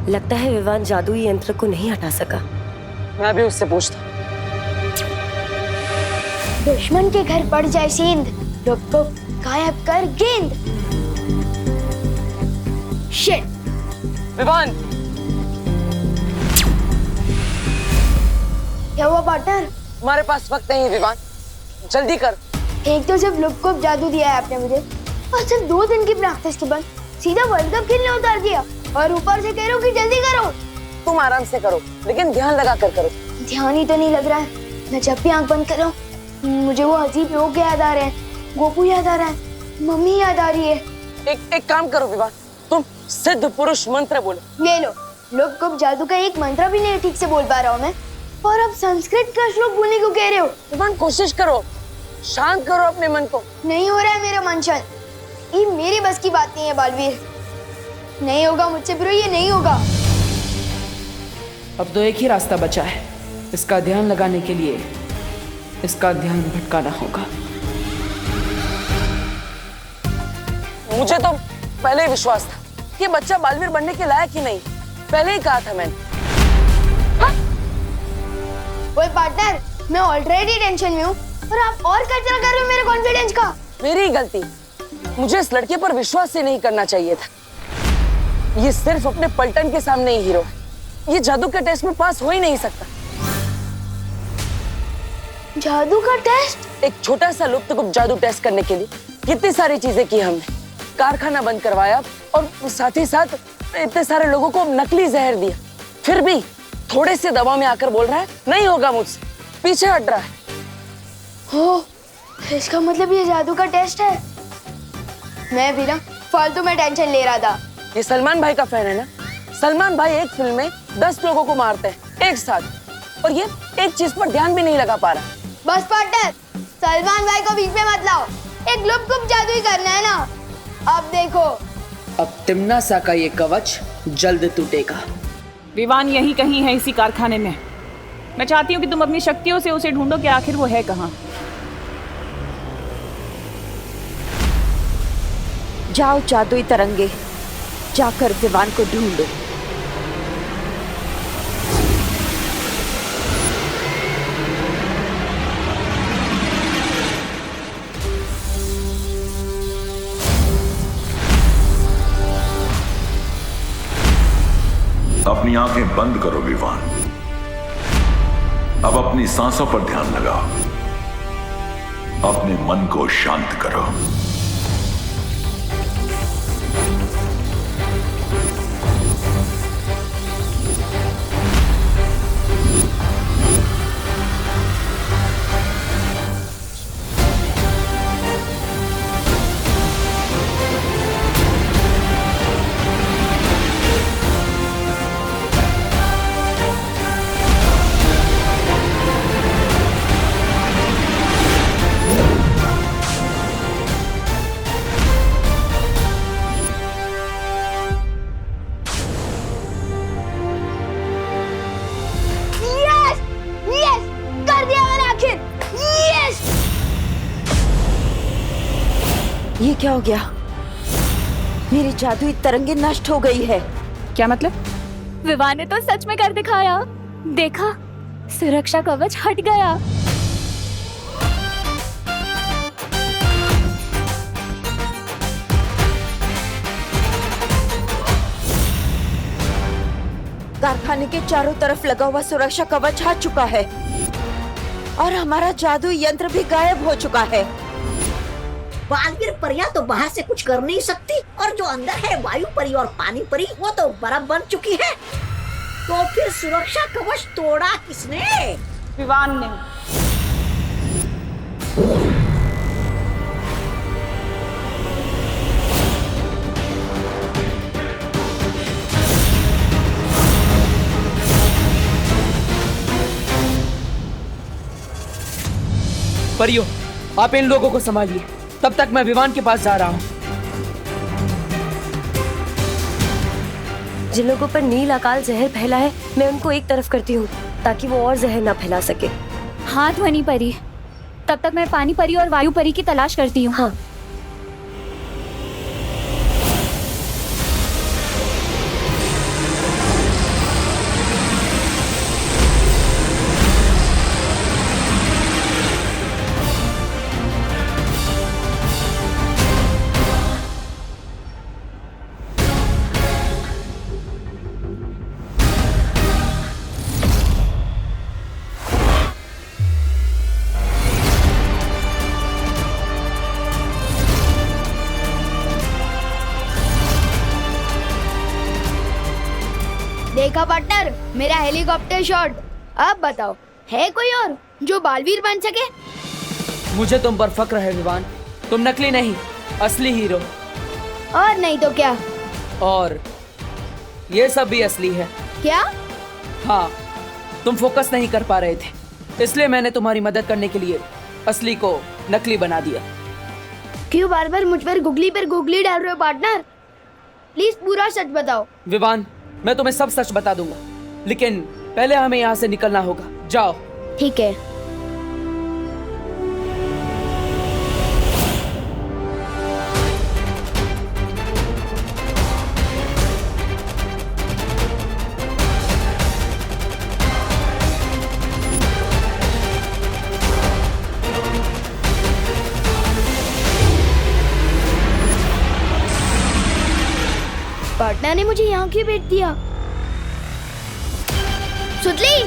लगता है विवान जादुई यंत्र को नहीं हटा सका। मैं भी उससे पूछता। दुश्मन के घर पड़ जाए सेंध, रुक को गायब कर गेंद। शिट। विवान, क्या हुआ पार्टनर? हमारे पास वक्त नहीं है विवान, जल्दी कर। एक तो सिर्फ लुक को जादू दिया है आपने मुझे, और सिर्फ 2 दिन की प्रैक्टिस के बाद सीधा वर्ल्ड कप खेलने उतार दिया, और ऊपर से कह रहे हो कि जल्दी करो। तुम आराम से करो, लेकिन ध्यान लगा कर करो। ध्यान ही तो नहीं लग रहा है। मैं जब भी आंख बंद कर रहा हूँ मुझे वो अजीब लोग याद आ रहे हैं, गोपू याद आ रहा है, मम्मी याद आ रही है। एक काम करो विवान, तुम सिद्ध पुरुष मंत्र बोलो। ले लो, लुक को जादू का एक मंत्र भी नहीं ठीक से बोल पा रहा हूँ मैं, और अब संस्कृत का श्लोक बोलने को कह रहे हो। विवान कोशिश करो, शांत करो अपने मन को। नहीं हो रहा है मेरा मन शांत, ये मेरी बस की बात नहीं है बालवीर। नहीं होगा मुझसे ब्रो, ये नहीं होगा। अब तो एक ही रास्ता बचा है, इसका ध्यान लगाने के लिए इसका ध्यान भटकाना होगा। मुझे तो पहले ही विश्वास था कि बच्चा बालवीर बनने के लायक ही नहीं, पहले ही कहा था मैंने। ओए पार्टनर, मैं ऑलरेडी टेंशन में हूँ और आप और कचरा कर रहे हो मेरे कॉन्फिडेंस का। मेरी गलती, मुझे इस लड़के पर विश्वास ही नहीं करना चाहिए था। ये सिर्फ अपने पलटन के सामने ही हीरो है, ये जादू के टेस्ट में पास हो ही नहीं सकता। जादू का टेस्ट? एक छोटा सा लुप्तगुप्त जादू टेस्ट करने के लिए कितनी सारी चीजें की हमने, कारखाना बंद करवाया और साथ ही साथ इतने सारे लोगों को नकली जहर दिया, फिर भी थोड़े से दवा में आकर बोल रहा है नहीं होगा मुझसे, पीछे हट रहा है। हो, इसका मतलब ये जादू का टेस्ट है। मैं भी ना फालतू में टेंशन ले रहा था। ये सलमान भाई का फैन है ना? सलमान भाई एक फिल्म में 10 लोगों को मारते हैं एक साथ, और ये एक चीज पर ध्यान भी नहीं लगा पा रहा। बस पार्टनर, सलमान भाई को बीच में मत लाओ, एक लुप्त जादू ही करना है ना। अब देखो, अब तिम्नासा का ये कवच जल्द टूटेगा। विवान यही कहीं है, इसी कारखाने में। मैं चाहती हूँ कि तुम अपनी शक्तियों से उसे ढूंढो कि आखिर वो है कहाँ। जाओ जादुई तरंगे, जाकर विवान को ढूंढो। अपनी आंखें बंद करो विवान, अब अपनी सांसों पर ध्यान लगाओ, अपने मन को शांत करो। ये क्या हो गया? मेरी जादुई तरंगे नष्ट हो गई है। क्या मतलब? विवान ने तो सच में कर दिखाया, देखा, सुरक्षा कवच हट गया। कारखाने के चारों तरफ लगा हुआ सुरक्षा कवच हट चुका है और हमारा जादुई यंत्र भी गायब हो चुका है। बालवीर परियां तो बाहर से कुछ कर नहीं सकती, और जो अंदर है वायु परी और पानी परी वो तो बर्फ बन चुकी है। तो फिर सुरक्षा कवच तोड़ा किसने? विवान ने। परियो, आप इन लोगों को संभालिए, तब तक मैं विवान के पास जा रहा हूँ। जिन लोगों पर नील अकाल जहर फैला है, मैं उनको एक तरफ करती हूँ ताकि वो और जहर ना फैला सके। हाँ ध्वनि परी, तब तक मैं पानी परी और वायु परी की तलाश करती हूँ। हाँ। देखा पार्टनर, मेरा हेलीकॉप्टर शॉट। अब बताओ, है कोई और जो बालवीर बन सके? मुझे तुम पर फक्र है विवान। तुम नकली नहीं, असली हीरो। और नहीं तो क्या? और ये सब भी असली है। क्या? हाँ, तुम फोकस नहीं कर पा रहे थे, इसलिए मैंने तुम्हारी मदद करने के लिए असली को नकली बना दिया। क्यों बार बार मुझ पर गुगली डाल रहे हो पार्टनर? प्लीज पूरा सच बताओ। विवान, मैं तुम्हें सब सच बता दूंगा, लेकिन पहले हमें यहाँ से निकलना होगा। जाओ। ठीक है। पार्टनर ने मुझे यहाँ क्यों भेज दिया? सुतली,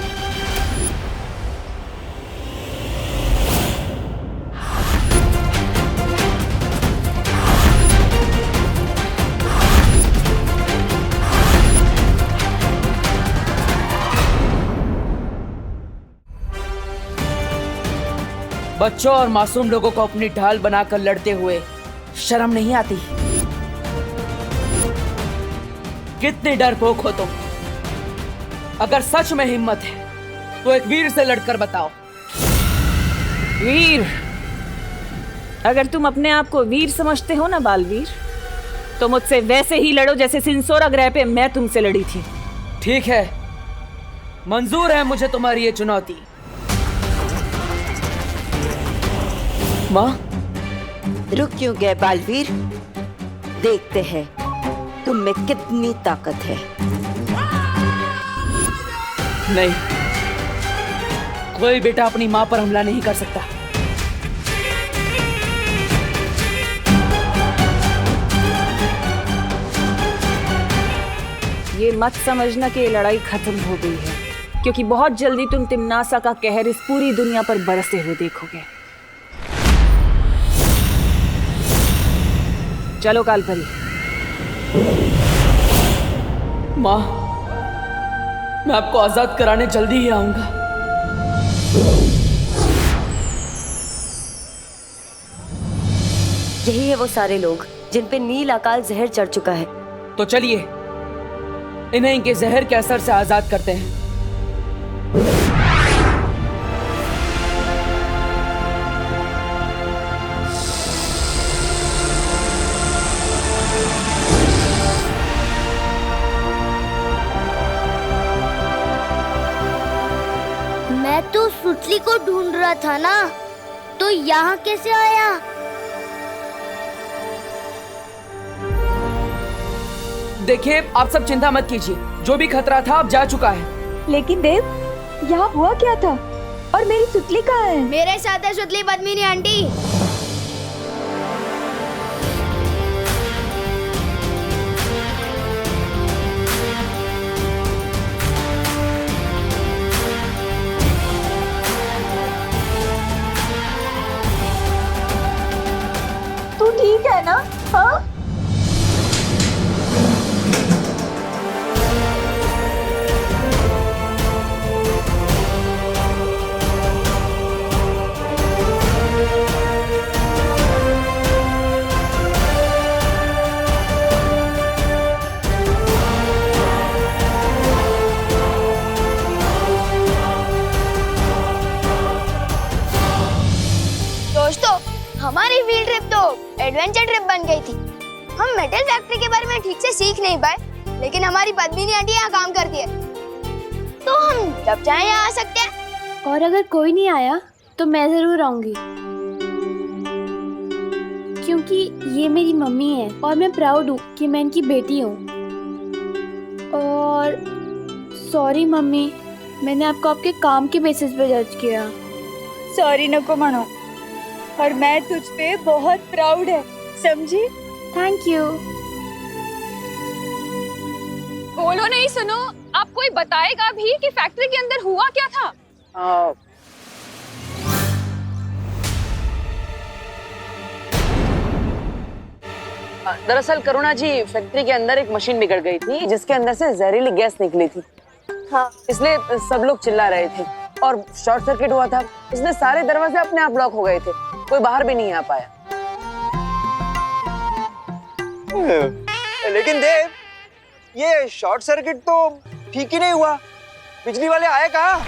बच्चों और मासूम लोगों को अपनी ढाल बनाकर लड़ते हुए शर्म नहीं आती? कितने डरपोक हो तुम। अगर सच में हिम्मत है तो एक वीर से लड़कर बताओ। वीर? अगर तुम अपने आप को वीर समझते हो ना बालवीर, तो मुझसे वैसे ही लड़ो जैसे सिंसोरा ग्रह पे मैं तुमसे लड़ी थी। ठीक है, मंजूर है मुझे तुम्हारी ये चुनौती। माँ, रुक क्यों गए बालवीर? देखते हैं तुम में कितनी ताकत है। नहीं, कोई बेटा अपनी माँ पर हमला नहीं कर सकता। ये मत समझना कि ये लड़ाई खत्म हो गई है, क्योंकि बहुत जल्दी तुम तिम्नासा का कहर इस पूरी दुनिया पर बरसते हुए देखोगे। चलो कालपरी। माँ, मैं आपको आजाद कराने जल्दी ही आऊंगा। यही है वो सारे लोग जिन पे नील अकाल जहर चढ़ चुका है। तो चलिए इन्हें इनके जहर के असर से आजाद करते हैं। मैं तो सुतली को ढूंढ रहा था ना, तो यहाँ कैसे आया? देखिए, आप सब चिंता मत कीजिए, जो भी खतरा था अब जा चुका है। लेकिन देव, यहाँ हुआ क्या था? और मेरी सुतली कहाँ है? मेरे साथ है सुतली पद्मिनी आंटी। तू ठीक है ना? हाँ? दोस्तों, हमारी फील्ड ट्रिप तो एडवेंचर ट्रिप बन गई थी। हम मेटल फैक्ट्री के बारे में ठीक से सीख नहीं पाए, लेकिन हमारी पद्मिनी आंटी यहाँ काम करती है, तो हम जब चाहे यहाँ आ सकते हैं। और अगर कोई नहीं आया तो मैं जरूर आऊंगी, क्योंकि ये मेरी मम्मी है और मैं प्राउड हूँ कि मैं इनकी बेटी हूँ। और सॉरी मम्मी, मैंने आपको आपके काम के बेसिस पे जज किया। सॉरी नको मानो, और मैं तुझ पे बहुत प्राउड है, समझी? Thank you. बोलो नहीं, सुनो, आप कोई बताएगा भी कि फैक्ट्री के अंदर हुआ क्या था? दरअसल करुणा जी, फैक्ट्री के अंदर एक मशीन बिगड़ गई थी जिसके अंदर से जहरीली गैस निकली थी। हाँ। इसलिए सब लोग चिल्ला रहे थे और शॉर्ट सर्किट हुआ था, इसलिए सारे दरवाजे अपने आप लॉक हो गए थे, कोई बाहर भी नहीं आ पाया। लेकिन देव, ये शॉर्ट सर्किट तो ठीक ही नहीं हुआ, बिजली वाले आए कहाँ?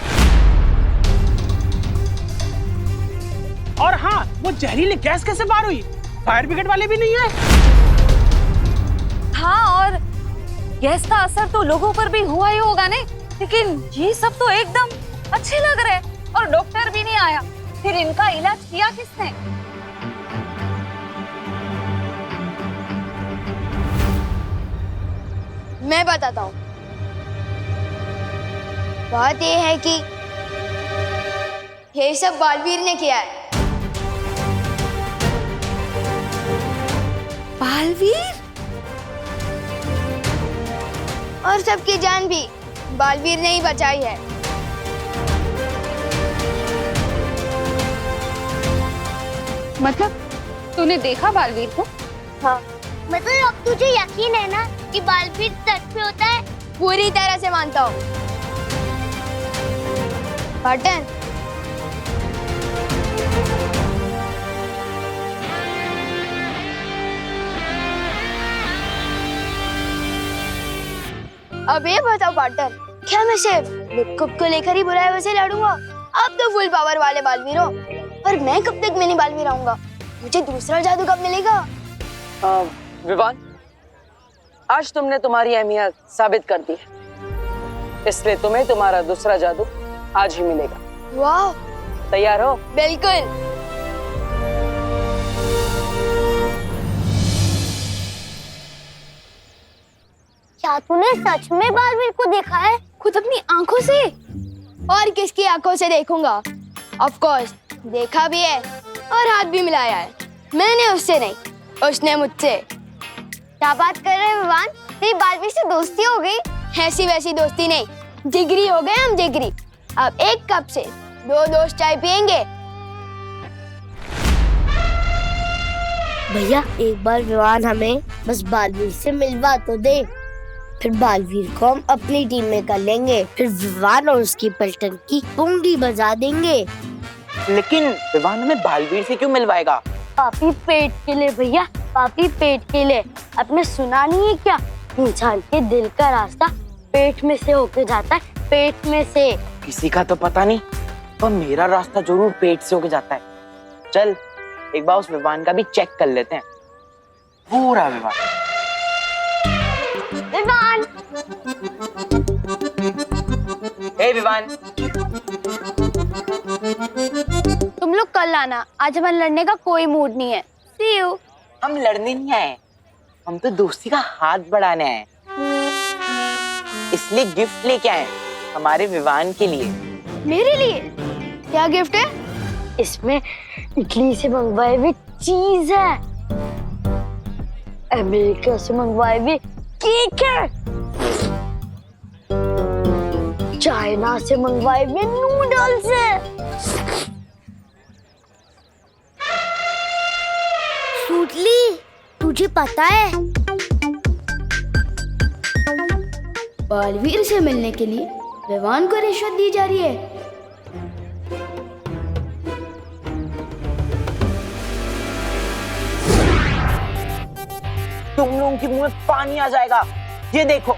और हाँ, वो जहरीली गैस कैसे बाहर हुई? फायर ब्रिगेड वाले भी नहीं आए। हाँ, और गैस का असर तो लोगों पर भी हुआ ही होगा नहीं, लेकिन ये सब तो एकदम अच्छे लग रहे हैं और डॉक्टर भी नहीं आया। फिर इनका इलाज किया किसने? मैं बताता हूँ। बात ये है कि ये सब बालवीर ने किया है। बालवीर? और सबकी जान भी बालवीर ने ही बचाई है। मतलब तूने देखा बालवीर को? हाँ। मतलब अब तुझे यकीन है ना कि बालवीर सच में होता है? पूरी तरह से मानता हूँ। पार्टन, अब ये बताओ पार्टनर, क्या मैं सिर्फ लिपकुप को लेकर ही बुराई वैसे लड़ूंगा? अब तो फुल पावर वाले बालवीर हो, पर मैं कब तक मिनी बालवीर आऊंगा? मुझे दूसरा जादू कब मिलेगा? विवान, आज तुमने तुम्हारी अहमियत साबित कर दी है, इसलिए तुम्हें तुम्हारा दूसरा जादू आज ही मिलेगा। वाह! तैयार हो? बिल्कुल। क्या तूने सच में बालवीर को देखा है? खुद अपनी आंखों से? और किसकी आंखों से देखूंगा? ऑफ कोर्स देखा भी है और हाथ भी मिलाया है। मैंने उससे नहीं, उसने मुझसे। क्या बात कर रहे हैं विवान? तेरी बालवीर से दोस्ती हो गई? ऐसी वैसी दोस्ती नहीं, जिगरी हो गए हम, जिगरी। अब एक कप से 2 दोस्त चाय पियेंगे। भैया, एक बार विवान हमें बस बालवीर से मिलवा तो दे, फिर बालवीर को हम अपनी टीम में कर लेंगे, फिर विवान और उसकी पलटन की पुंगी बजा देंगे। लेकिन विवान हमें बालवीर से क्यों मिलवाएगा? पापी पेट के लिए भैया, पापी पेट के लिए। आपने सुना नहीं है क्या? इंसान के दिल का रास्ता पेट में से होके जाता है, पेट में से। किसी का तो पता नहीं, पर मेरा रास्ता जरूर पेट से होके जाता है। चल एक बार उस विवान का भी चेक कर लेते हैं। पूरा विवान। विवान! हे विवान, तुम लोग कल आना, आज हमारे लड़ने का कोई मूड नहीं है। See you। हम लड़ने नहीं आए, हम तो दोस्ती का हाथ बढ़ाने आए, इसलिए गिफ्ट लेके आए हमारे विवान के लिए। मेरे लिए? क्या गिफ्ट है? इसमें इटली से मंगवाई हुई चीज है, अमेरिका से मंगवाई हुई केक है, चाइना से मंगवाए हुए नूडल्स है। सूटली, तुझे पता है बालवीर से मिलने के लिए विवान को रिश्वत दी जा रही है। तुम लोगों के मुंह में पानी आ जाएगा, ये देखो।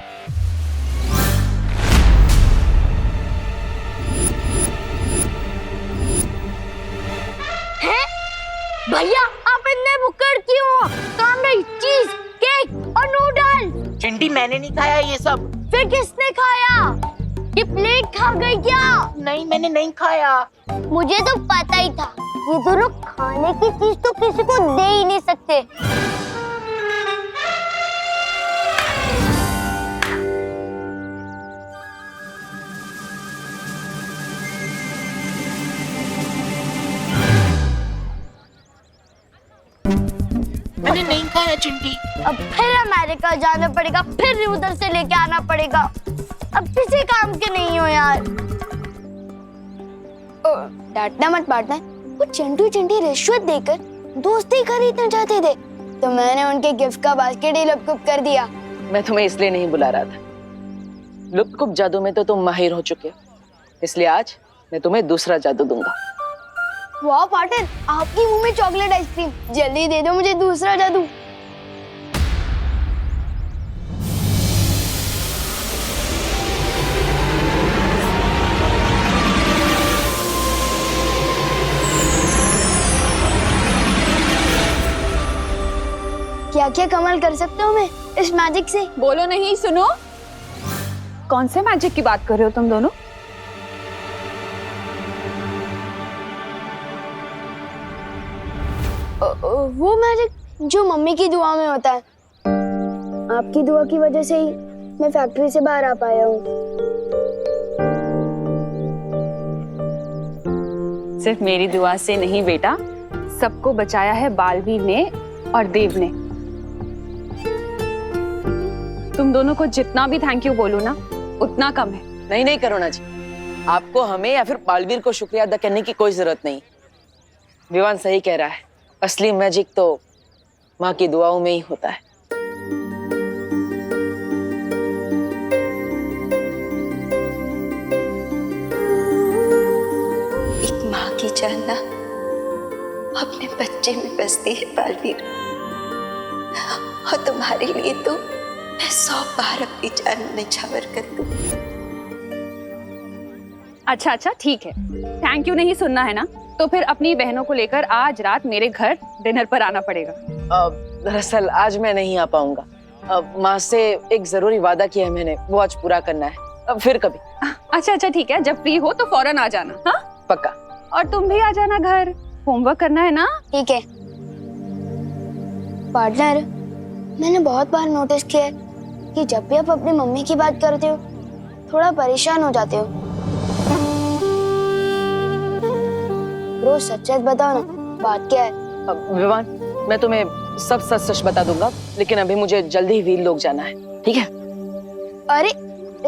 भैया, आप इतने भुक्कड़ क्यों हो? काम नहीं, चीज, केक और नूडल। चिंटी, मैंने नहीं खाया ये सब। फिर किसने खाया? ये प्लेट खा गई क्या? नहीं, मैंने नहीं खाया। मुझे तो पता ही था, ये दोनों खाने की चीज तो किसी को दे ही नहीं सकते। मैंने नहीं खाया चिंटी। अब फिर अमेरिका जाना पड़ेगा, फिर उधर से लेके आना पड़ेगा। अब किसी काम के नहीं हो यार। डांटना मत पार्टनर, वो चिंटू चिंटी रिश्वत देकर दोस्ती खरीदना चाहते थे, तो मैंने उनके गिफ्ट का बास्केट ही लुप्त कर दिया। मैं तुम्हें इसलिए नहीं बुला रहा था। लुप्त जादू में तो तुम माहिर हो चुके हो, इसलिए आज मैं तुम्हें दूसरा जादू दूंगा। वाह पार्टनर, आपकी मुंह में चॉकलेट आइसक्रीम, जल्दी दे दो मुझे दूसरा जादू। क्या क्या कमाल कर सकते हो मैं इस मैजिक से? बोलो नहीं, सुनो। कौन से मैजिक की बात कर रहे हो तुम दोनों? वो मैजिक जो मम्मी की दुआ में होता है। आपकी दुआ की वजह से ही मैं फैक्ट्री से बाहर आ पाया हूँ। सिर्फ मेरी दुआ से नहीं बेटा, सबको बचाया है बालवीर ने और देव ने। तुम दोनों को जितना भी थैंक यू बोलूं ना उतना कम है। नहीं नहीं करुणा जी, आपको हमें या फिर बालवीर को शुक्रिया अदा करने की कोई जरूरत नहीं। विवान सही कह रहा है, असली मैजिक तो माँ की दुआओं में ही होता है। एक माँ की जान ना अपने बच्चे में बसती है बालवीर, और तुम्हारे लिए तो मैं 100 बार अपनी जान निछावर कर दूं। अच्छा ठीक है, थैंक यू नहीं सुनना है ना, तो फिर अपनी बहनों को लेकर आज रात मेरे घर डिनर पर आना पड़ेगा। दरअसल आज मैं नहीं आ पाऊंगा। माँ से एक जरूरी वादा किया है मैंने, वो आज पूरा करना है। अब फिर कभी। अच्छा ठीक है, जब फ्री हो तो फौरन आ जाना। हाँ पक्का। और तुम भी आ जाना घर, होमवर्क करना है ना। ठीक है। पार्टनर, मैंने बहुत बार नोटिस किया है कि जब भी आप अपनी मम्मी की बात करते हो थोड़ा परेशान हो जाते हो। रोज सच सच बताओ ना, बात क्या है? विवान, मैं तुम्हें सब सच सच बता दूंगा, लेकिन अभी मुझे जल्दी ही वीर लोग जाना है, ठीक है? अरे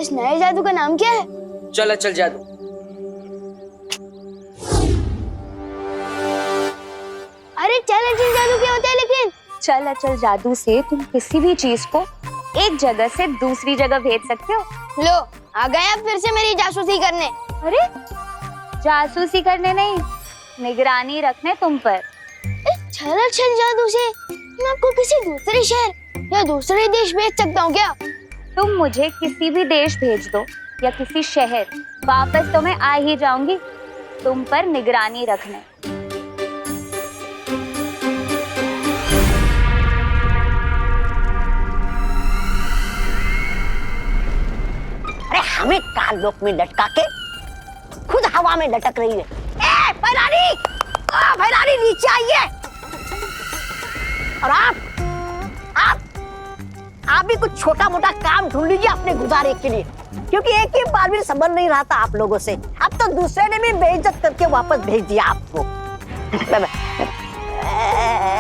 इस नए जादू का नाम क्या है? चल जादू। अरे चल जादू क्या होता है? लेकिन चल अचल जादू से तुम किसी भी चीज को एक जगह से दूसरी जगह भेज सकते हो। लो आ गए आप फिर से मेरी जासूसी करने। अरे जासूसी करने नहीं, निगरानी रखने तुम पर। चल जादू से मैं आपको किसी दूसरे शहर या दूसरे देश भेज सकता हूँ क्या? तुम मुझे किसी भी देश भेज दो या किसी शहर, वापस तो मैं आ ही जाऊंगी तुम पर निगरानी रखने। अरे हमें काल लोक में लटका के खुद हवा में लटक रही है। ए भैरानी नीचे आइए। और आप भी कुछ छोटा मोटा काम ढूंढ लीजिए अपने गुजारे के लिए, क्योंकि एक ही बालवीर संभल नहीं रहा था आप लोगों से। अब तो दूसरे ने भी बेइज्जत करके वापस भेज दिया आपको।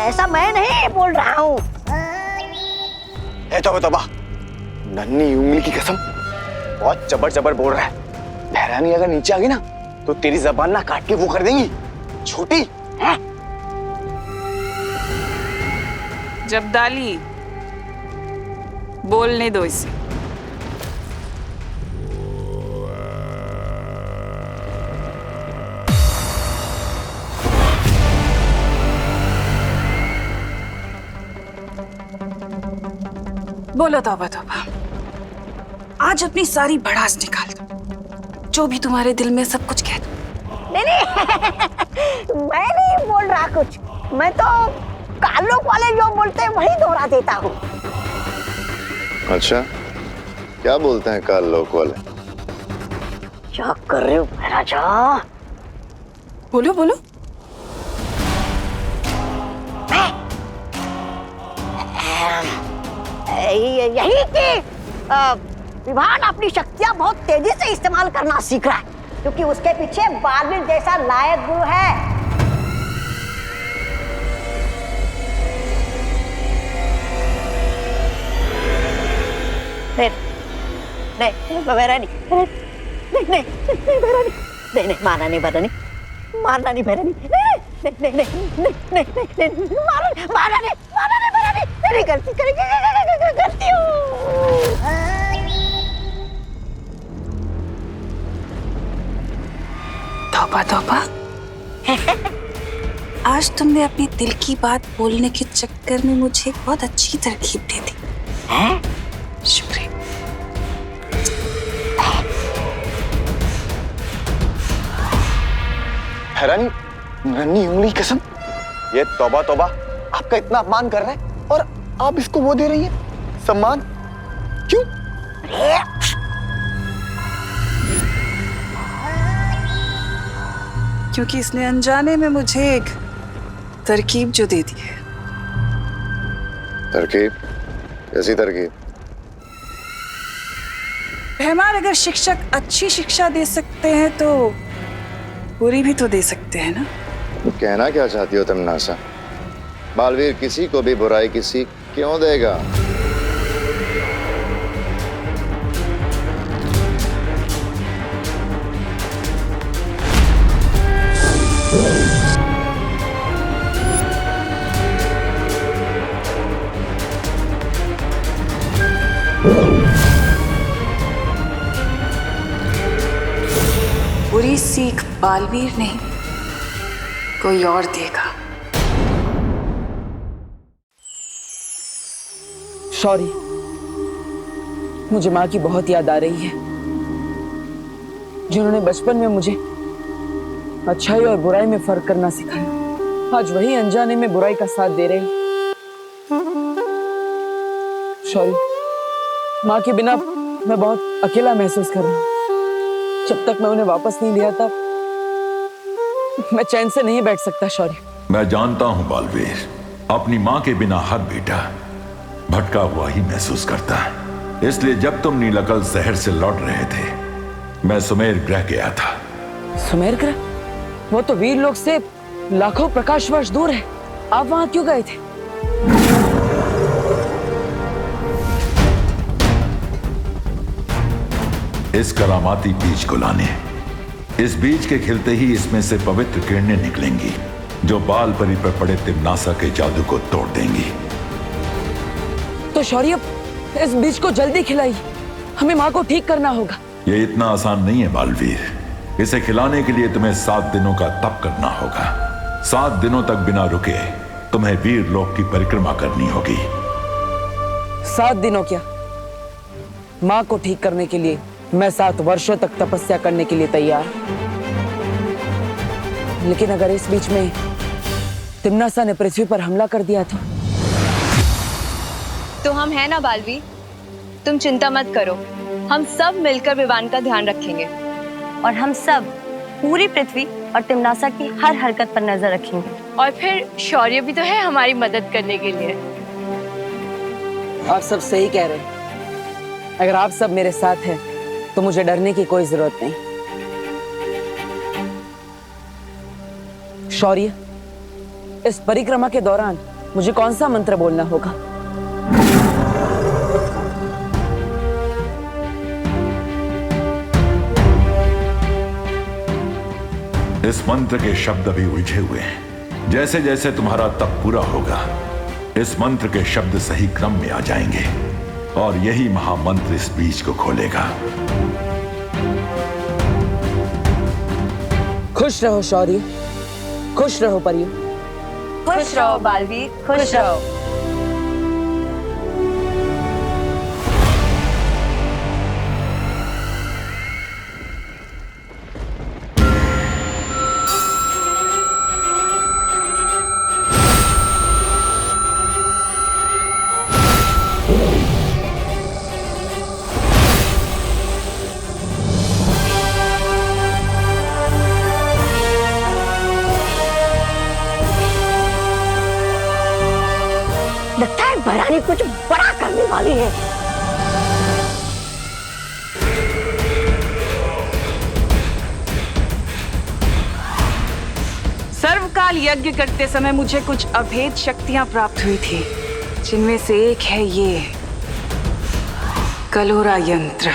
ऐसा मैं नहीं बोल रहा हूँ। तोबा, नन्ही उंगली की कसम, बहुत जबर बोल रहा है। भैरानी अगर नीचे आ गई ना तो तेरी जबान ना काट के वो कर देंगी छोटी है। जब्दाली, बोलने दो इसे। बोलो तौबा, आज अपनी सारी भड़ास निकाल दो, जो भी तुम्हारे दिल में सब कुछ कह दो। नहीं मैं नहीं बोल रहा कुछ, मैं तो कालोक वाले जो बोलते हैं वही दोहरा देता हूँ। अच्छा, क्या बोलते हैं काल लोक वाले? क्या कर रहे हो महाराजा? बोलो। यही कि विवान अपनी शक्तियां बहुत तेजी से इस्तेमाल करना सीख रहा है, क्योंकि उसके पीछे बालवीर जैसा लायक गुरु है। नहीं मारना नहीं भैरानी, मारना नहीं भैरानी, नहीं मारना नहीं भैरानी। नहीं करती करती हूँ। तौबा तौबा। आज तुमने अपनी दिल की बात बोलने के चक्कर में मुझे एक बहुत अच्छी तरकीब दे दी। शुक्रिया। हैरानी, नन्ही उंगली कसम, ये तौबा तौबा आपका इतना अपमान कर रहा है और आप इसको वो दे रही हैं सम्मान, क्यों? क्योंकि इसने अनजाने में मुझे एक तरकीब जो दे दी है। तरकीब? कैसी तरकीब? रहमान, अगर शिक्षक अच्छी शिक्षा दे सकते हैं तो बुरी भी तो दे सकते हैं ना। तो कहना क्या चाहती हो तुम नासा? बालवीर किसी को भी बुराई की सीख क्यों देगा? बुरी सीख बालवीर नहीं, कोई और देगा। सॉरी, मुझे माँ की बहुत याद आ रही है, जिन्होंने बचपन में मुझे अच्छाई और बुराई में फर्क करना सिखाया। आज वही अनजाने में बुराई का साथ दे रहे हैं। सॉरी, माँ के बिना मैं बहुत अकेला महसूस कर रहा हूँ। जब तक मैं उन्हें वापस नहीं लिया था मैं चैन से नहीं बैठ सकता। सॉरी। मैं जानता हूं बालवीर, अपनी माँ के बिना हर बेटा भटका हुआ ही महसूस करता है। इसलिए जब तुम नीलकल शहर से लौट रहे थे, मैं सुमेर ग्रह गया था। सुमेर ग्रह? वो तो वीर लोक से लाखों प्रकाश वर्ष दूर है। आप वहां क्यों गए थे? इस करामाती बीज को लाने। इस बीज के खिलते ही इसमें से पवित्र किरणें निकलेंगी जो बाल परी पर पड़े तिम्नासा के जादू को तोड़ देंगी। तो शौर्य, इस बीज को जल्दी खिलाइए, हमें माँ को ठीक करना होगा। ये इतना आसान नहीं है बालवीर। इसे खिलाने के लिए तुम्हें 7 दिनों का तप करना होगा। 7 दिनों तक बिना रुके तुम्हें वीर लोक की परिक्रमा करनी होगी। 7 दिनों क्या? माँ को ठीक करने के लिए मैं 7 वर्षों तक तपस्या करने के लिए तैयार। लेकिन अगर इस बीच में तिम्नासा ने पृथ्वी पर हमला कर दिया तो हम है ना बालवीर, तुम चिंता मत करो, हम सब मिलकर विवान का ध्यान रखेंगे और हम सब पूरी पृथ्वी और तिम्नासा की हर हरकत पर नजर रखेंगे। और फिर शौर्य भी तो है हमारी मदद करने के लिए। आप सब सही कह रहे हैं। अगर आप सब मेरे साथ हैं तो मुझे डरने की कोई जरूरत नहीं। शौर्य, इस परिक्रमा के दौरान मुझे कौन सा मंत्र बोलना होगा? इस मंत्र के शब्द अभी उलझे हुए हैं। जैसे जैसे तुम्हारा तप पूरा होगा, इस मंत्र के शब्द सही क्रम में आ जाएंगे और यही महामंत्र इस बीज को खोलेगा। खुश रहो शौर्य, खुश रहो परियों। खुश रहो बालवीर, खुश रहो। लगता है भरानी कुछ बड़ा करने वाली है। सर्वकाल यज्ञ करते समय मुझे कुछ अभेद शक्तियां प्राप्त हुई थी, जिनमें से एक है ये कलोरा यंत्र।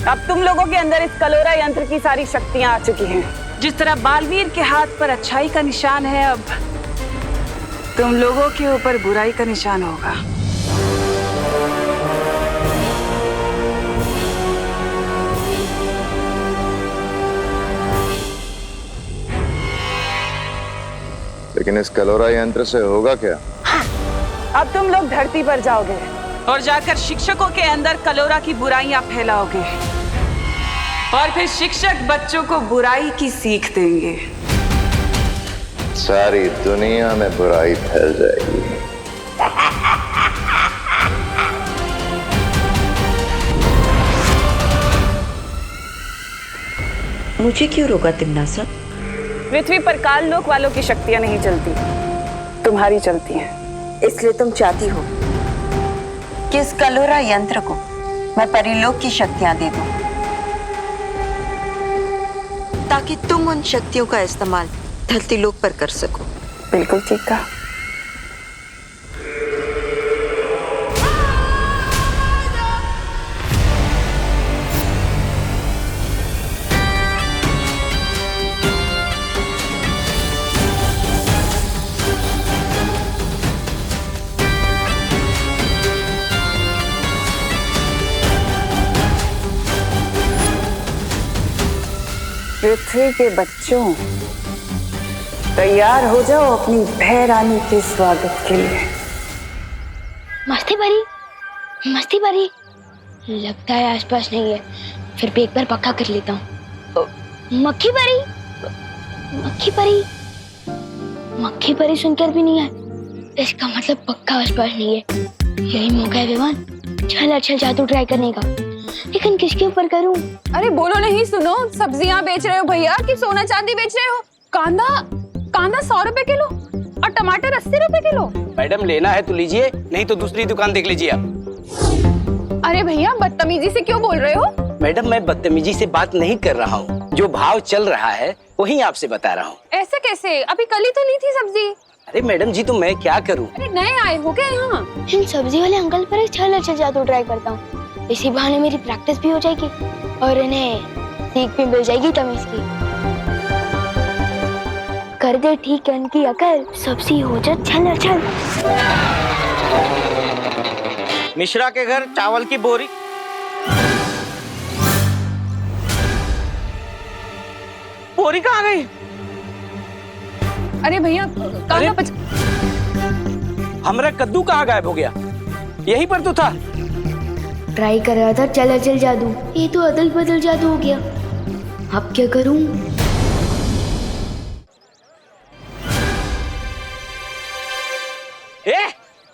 अब तुम लोगों के अंदर इस कलोरा यंत्र की सारी शक्तियां आ चुकी हैं। जिस तरह बालवीर के हाथ पर अच्छाई का निशान है, अब तुम लोगों के ऊपर बुराई का निशान होगा। लेकिन इस कलोरा यंत्र से होगा क्या? अब तुम लोग धरती पर जाओगे और जाकर शिक्षकों के अंदर कलोरा की बुराइयां फैलाओगे और फिर शिक्षक बच्चों को बुराई की सीख देंगे। सारी दुनिया में बुराई फैल जाएगी। मुझे क्यों रोका तिमनासा? पृथ्वी पर काल लोक वालों की शक्तियां नहीं चलती, तुम्हारी चलती हैं। इसलिए तुम चाहती हो कि इस कलोरा यंत्र को मैं परिलोक की शक्तियां दे दूं, ताकि तुम उन शक्तियों का इस्तेमाल धरती लोक पर कर सको। बिल्कुल ठीक कहा। पृथ्वी के बच्चों, तैयार हो जाओ अपनी भय रानी के स्वागत के लिए। मस्ती भरी लगता है आसपास नहीं है, फिर भी एक बार पक्का कर लेता हूँ। मक्खी परी सुनकर भी नहीं आए, इसका मतलब पक्का आसपास नहीं है। यही मौका है विवान, चल अच्छा जादू ट्राई करने का, लेकिन किसके ऊपर करूं? अरे बोलो नहीं, सुनो, सब्जियां बेच रहे हो भैया कि सोना चांदी बेच रहे हो? कांदा 100 रुपए किलो और टमाटर 80 रुपए किलो। मैडम लेना है तो लीजिए, नहीं तो दूसरी दुकान देख लीजिए आप। अरे भैया बदतमीजी से क्यों बोल रहे हो? मैडम मैं बदतमीजी से बात नहीं कर रहा हूँ, जो भाव चल रहा है वही आपसे बता रहा हूँ। ऐसे कैसे? अभी कल ही तो ली थी सब्जी। अरे मैडम जी, तो मैं क्या करूँ? अरे नए आए हो क्या यहाँ? इन सब्जी वाले अंकल पर चल अच्छा जादू ट्राई करता हूँ, इसी बहाने मेरी प्रैक्टिस भी हो जाएगी और इन्हें सीख भी मिल जाएगी तमीज की। कर दे ठीक है इनकी अकल, सब्जी हो जा छल छल। मिश्रा के घर चावल की बोरी। बोरी कहाँ गई? अरे भैया हमारा कद्दू कहाँ गायब हो गया? यहीं पर तो था। ट्राई कर रहा था चल चल जादू, ये तो अदल बदल जादू हो गया। अब क्या करूं?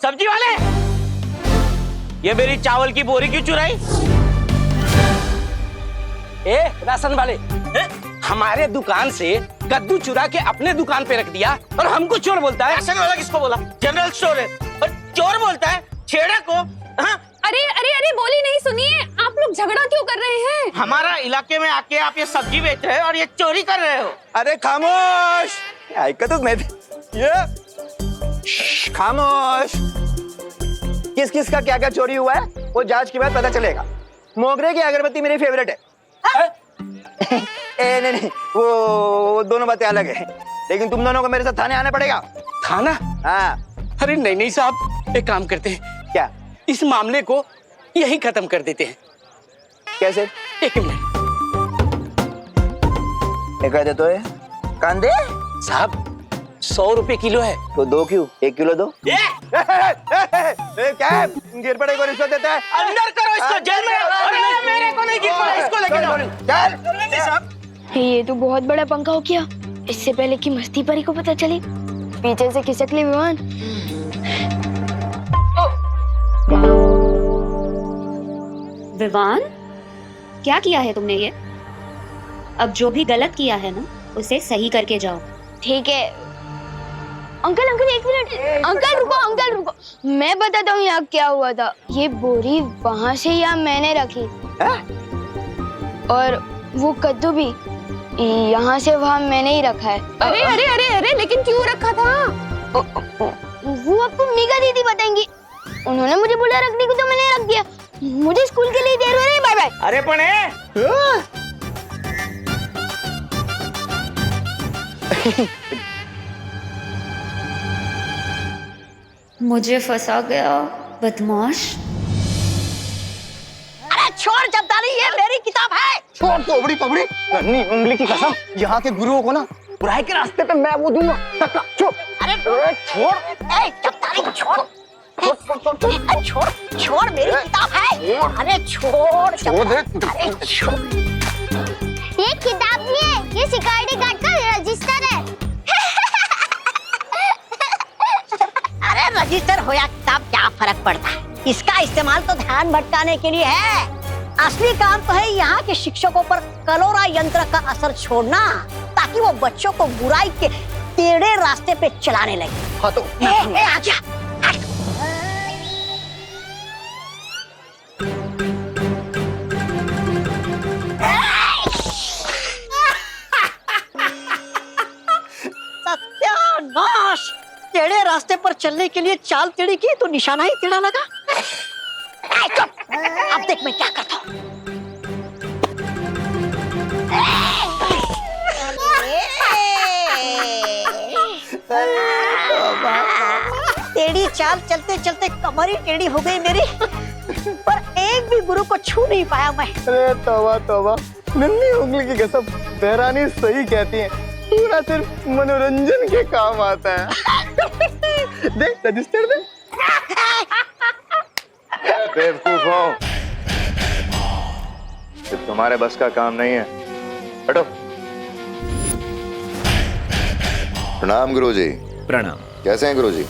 सब्जी वाले, ये मेरी चावल की बोरी क्यों चुराई? राशन वाले, हमारे दुकान से कद्दू चुरा के अपने दुकान पे रख दिया और हमको चोर बोलता है। राशन वाला किसको बोला? जनरल स्टोर है और चोर बोलता है छेड़ा को। हाँ? अरे बोली नहीं सुनिए, आप लोग झगड़ा क्यों कर रहे हैं? हमारा इलाके में आके आप ये सब्जी बेच रहे हो और ये चोरी कर रहे हो। अरे खामोश, खामोश। किस किस का क्या क्या चोरी हुआ है वो जांच के बाद पता चलेगा। मोगरे की अगरबत्ती मेरी फेवरेट है। नहीं, वो दोनों बातें अलग है, लेकिन तुम दोनों को मेरे साथ थाने आना पड़ेगा। थाना? हाँ। अरे नहीं साहब, एक काम करते हैं, क्या? इस मामले को यही खत्म कर देते हैं। कैसे? एक मिनट। कह तो है कांदे साहब 100 रुपए किलो है। तो 2 क्यों? 1 किलो दो। क्या है? गिर पड़े को रिश्वत देता है? अंदर करो इसको, जेल में। अरे मेरे को नहीं गिर पड़ा, इसको लेके जाओ। ये तो बहुत बड़ा पंखा हो गया। इससे पहले कि मस्ती परी को पता चले, पीछे से खिसक ले विमान। विवान, क्या किया है तुमने ये? अब जो भी गलत किया है ना, उसे सही करके जाओ। ठीक है अंकल, एक मिनट। अंकल रुको, मैं बताता हूँ यहाँ क्या हुआ था। ये बोरी वहाँ से यहाँ मैंने रखी और वो कद्दू भी यहाँ से वहाँ मैंने ही रखा है। अरे लेकिन क्यों रखा था? वो आपको मीगा दीदी बताएंगी। उन्होंने मुझे बोला रखने को तो मैंने रख दिया। मुझे स्कूल के लिए देर हो रही है। बाय गए। अरे पण मुझे फंसा गया बदमाश। अरे छोड़ जब्दारी, ये मेरी किताब है। छोड़ तोबड़ी पबड़ी, नन्ही उंगली की कसम, यहाँ के गुरुओं को ना बुराई के रास्ते पे मैं वो दूंगा। चुप। अरे छोड़, जब्दारी छोड़, छोड़ मेरी किताब है। अरे छोड़, छोड़ दे। अरे छोड़। ये किताब नहीं है, ये सिक्योरिटी गार्ड का रजिस्टर है। अरे रजिस्टर हो या किताब क्या फर्क पड़ता है, इसका इस्तेमाल तो ध्यान भटकाने के लिए है। असली काम तो है यहाँ के शिक्षकों पर कलोरा यंत्र का असर छोड़ना, ताकि वो बच्चों को बुराई के टेढ़े रास्ते पे चलाने लगे। हाँ तो आजा। सत्यानाश, टेढ़े रास्ते पर चलने के लिए चाल टेढ़ी की तो निशाना ही टेढ़ा लगा। अब देख मैं क्या करता हूँ। टेढ़ी चाल चलते चलते कमर ही टेढ़ी हो गई मेरी, पर एक भी गुरु को छू नहीं पाया मैं। अरे तौबा तौबा, नन्ही उंगली की कसम, बहरानी सही कहती है, पूरा सिर्फ मनोरंजन के काम आता है। देख रजिस्टर दे। बेवकूफों, ये तुम्हारे बस का काम नहीं है, हटो। प्रणाम गुरुजी। प्रणाम। कैसे हैं गुरुजी?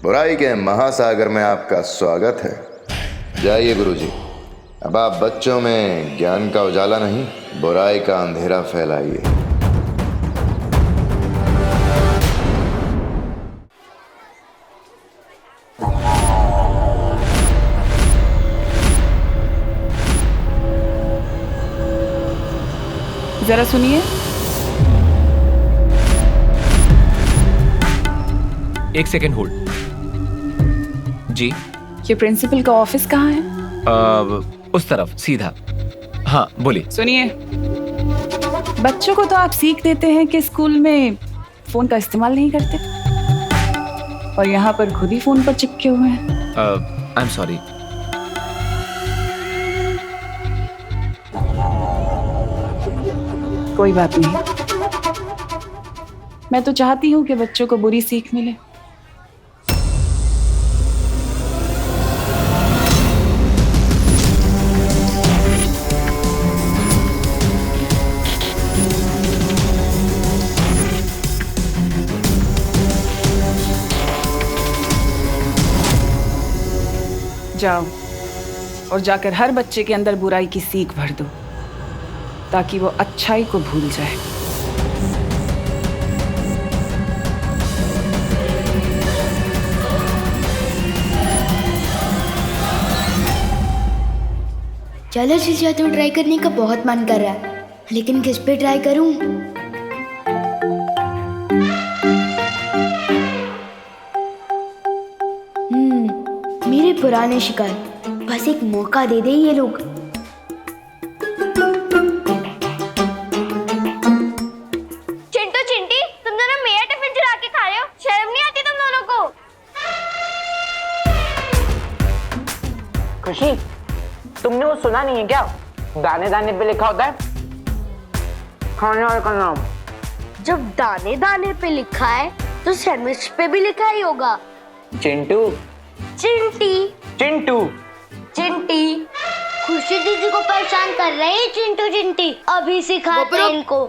बुराई के महासागर में आपका स्वागत है। जाइए गुरुजी, अब आप बच्चों में ज्ञान का उजाला नहीं, बुराई का अंधेरा फैलाइए। जरा सुनिए। एक सेकेंड होल्ड। जी, ये प्रिंसिपल का ऑफिस कहाँ है? उस तरफ सीधा। हाँ बोलिए। सुनिए, बच्चों को तो आप सीख देते हैं कि स्कूल में फोन का इस्तेमाल नहीं करते, और यहाँ पर खुद ही फोन पर चिपके हुए हैं। I am sorry. कोई बात नहीं, मैं तो चाहती हूँ कि बच्चों को बुरी सीख मिले। जाओ और जाकर हर बच्चे के अंदर बुराई की सीख भर दो, ताकि वो अच्छाई को भूल जाए। चलो शीशा तो ट्राई करने का बहुत मन कर रहा है, लेकिन किस पे ट्राई करूं? मेरे पुराने शिकार, बस एक मौका दे दे ये लोग। चिंटू चिंटी, तुम दोनों मेरा टिफिन चुरा के खा रहे हो, शर्म नहीं आती तुम दोनों को? खुशी, तुमने वो सुना नहीं है क्या? दाने दाने पे लिखा होता है खाने वाले का नाम। जब दाने दाने पे लिखा है तो सैंडविच पे भी लिखा ही होगा। चिंटू। चिंटी। चिंटू। चिंटी। खुशी दीदी को परेशान कर रहे हैं चिंटू चिंटी, अभी सिखाते हैं इनको।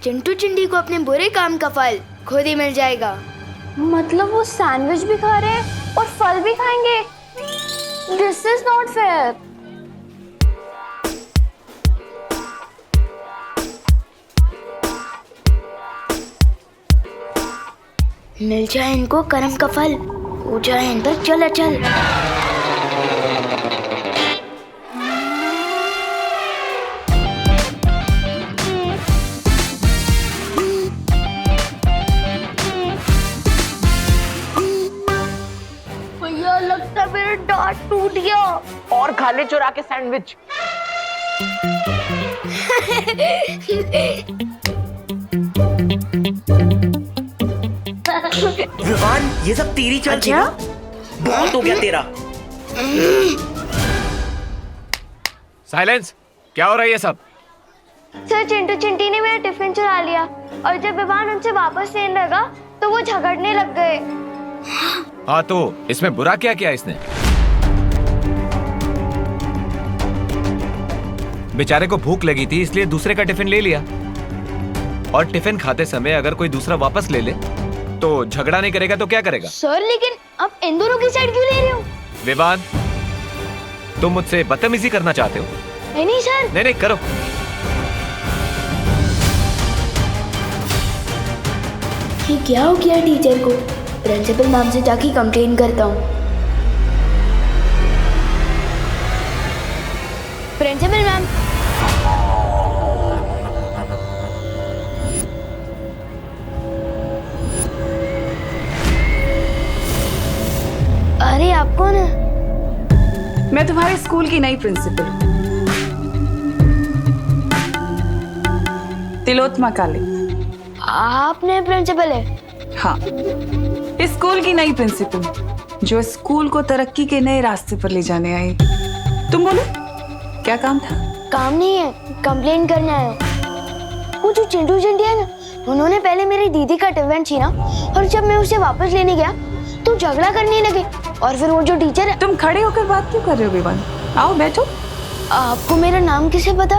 चिंटू चिंटी को अपने बुरे काम का फल खुद ही मिल जाएगा। मतलब वो सैंडविच भी खा रहे हैं और फल भी खाएंगे? This is not fair. मिल जाए इनको कर्म का फल, हो जाए इन पर चल। खा ले चुरा के सैंडविच। विवान, ये सब तेरी चाल थी ना? बहुत हो गया तेरा। साइलेंस। क्या हो रहा है ये सब? सर, चिंटू चिंटी ने मेरा टिफिन चुरा लिया और जब विवान उनसे वापस लेने लगा तो वो झगड़ने लग गए। हाँ, तो इसमें बुरा क्या किया इसने? बेचारे को भूख लगी थी इसलिए दूसरे का टिफिन ले लिया, और टिफिन खाते समय अगर कोई दूसरा वापस ले ले तो झगड़ा नहीं करेगा तो क्या करेगा? सर, लेकिन अब इन दोनों की साइड क्यों ले रहे हो? विवान, तुम मुझसे बदतमीजी करना चाहते हो? नहीं सर। नहीं, करो। ये क्या हो गया टीचर को? प्रिंसिपल मैम से जाके कंप्लेन करता हूँ। प्रिंसिपल मैम, अरे आप कौन है? मैं तुम्हारे स्कूल की नई प्रिंसिपल हूँ, तिलोत्तमा काले। आप नए प्रिंसिपल है? हाँ, इस स्कूल की नई प्रिंसिपल जो स्कूल को तरक्की के नए रास्ते पर ले जाने आई। तुम बोलो, क्या काम था? काम नहीं है, कंप्लेन करने आया। वो जो चिंटू चिंटी है ना, उन्होंने पहले मेरी दीदी का टिफिन छीना और जब मैं उसे वापस लेने गया तो झगड़ा करने लगे। और फिर वो जो टीचर है। तुम खड़े होकर बात क्यों कर रहे हो विवान? आओ बैठो। आपको मेरा नाम किसे पता?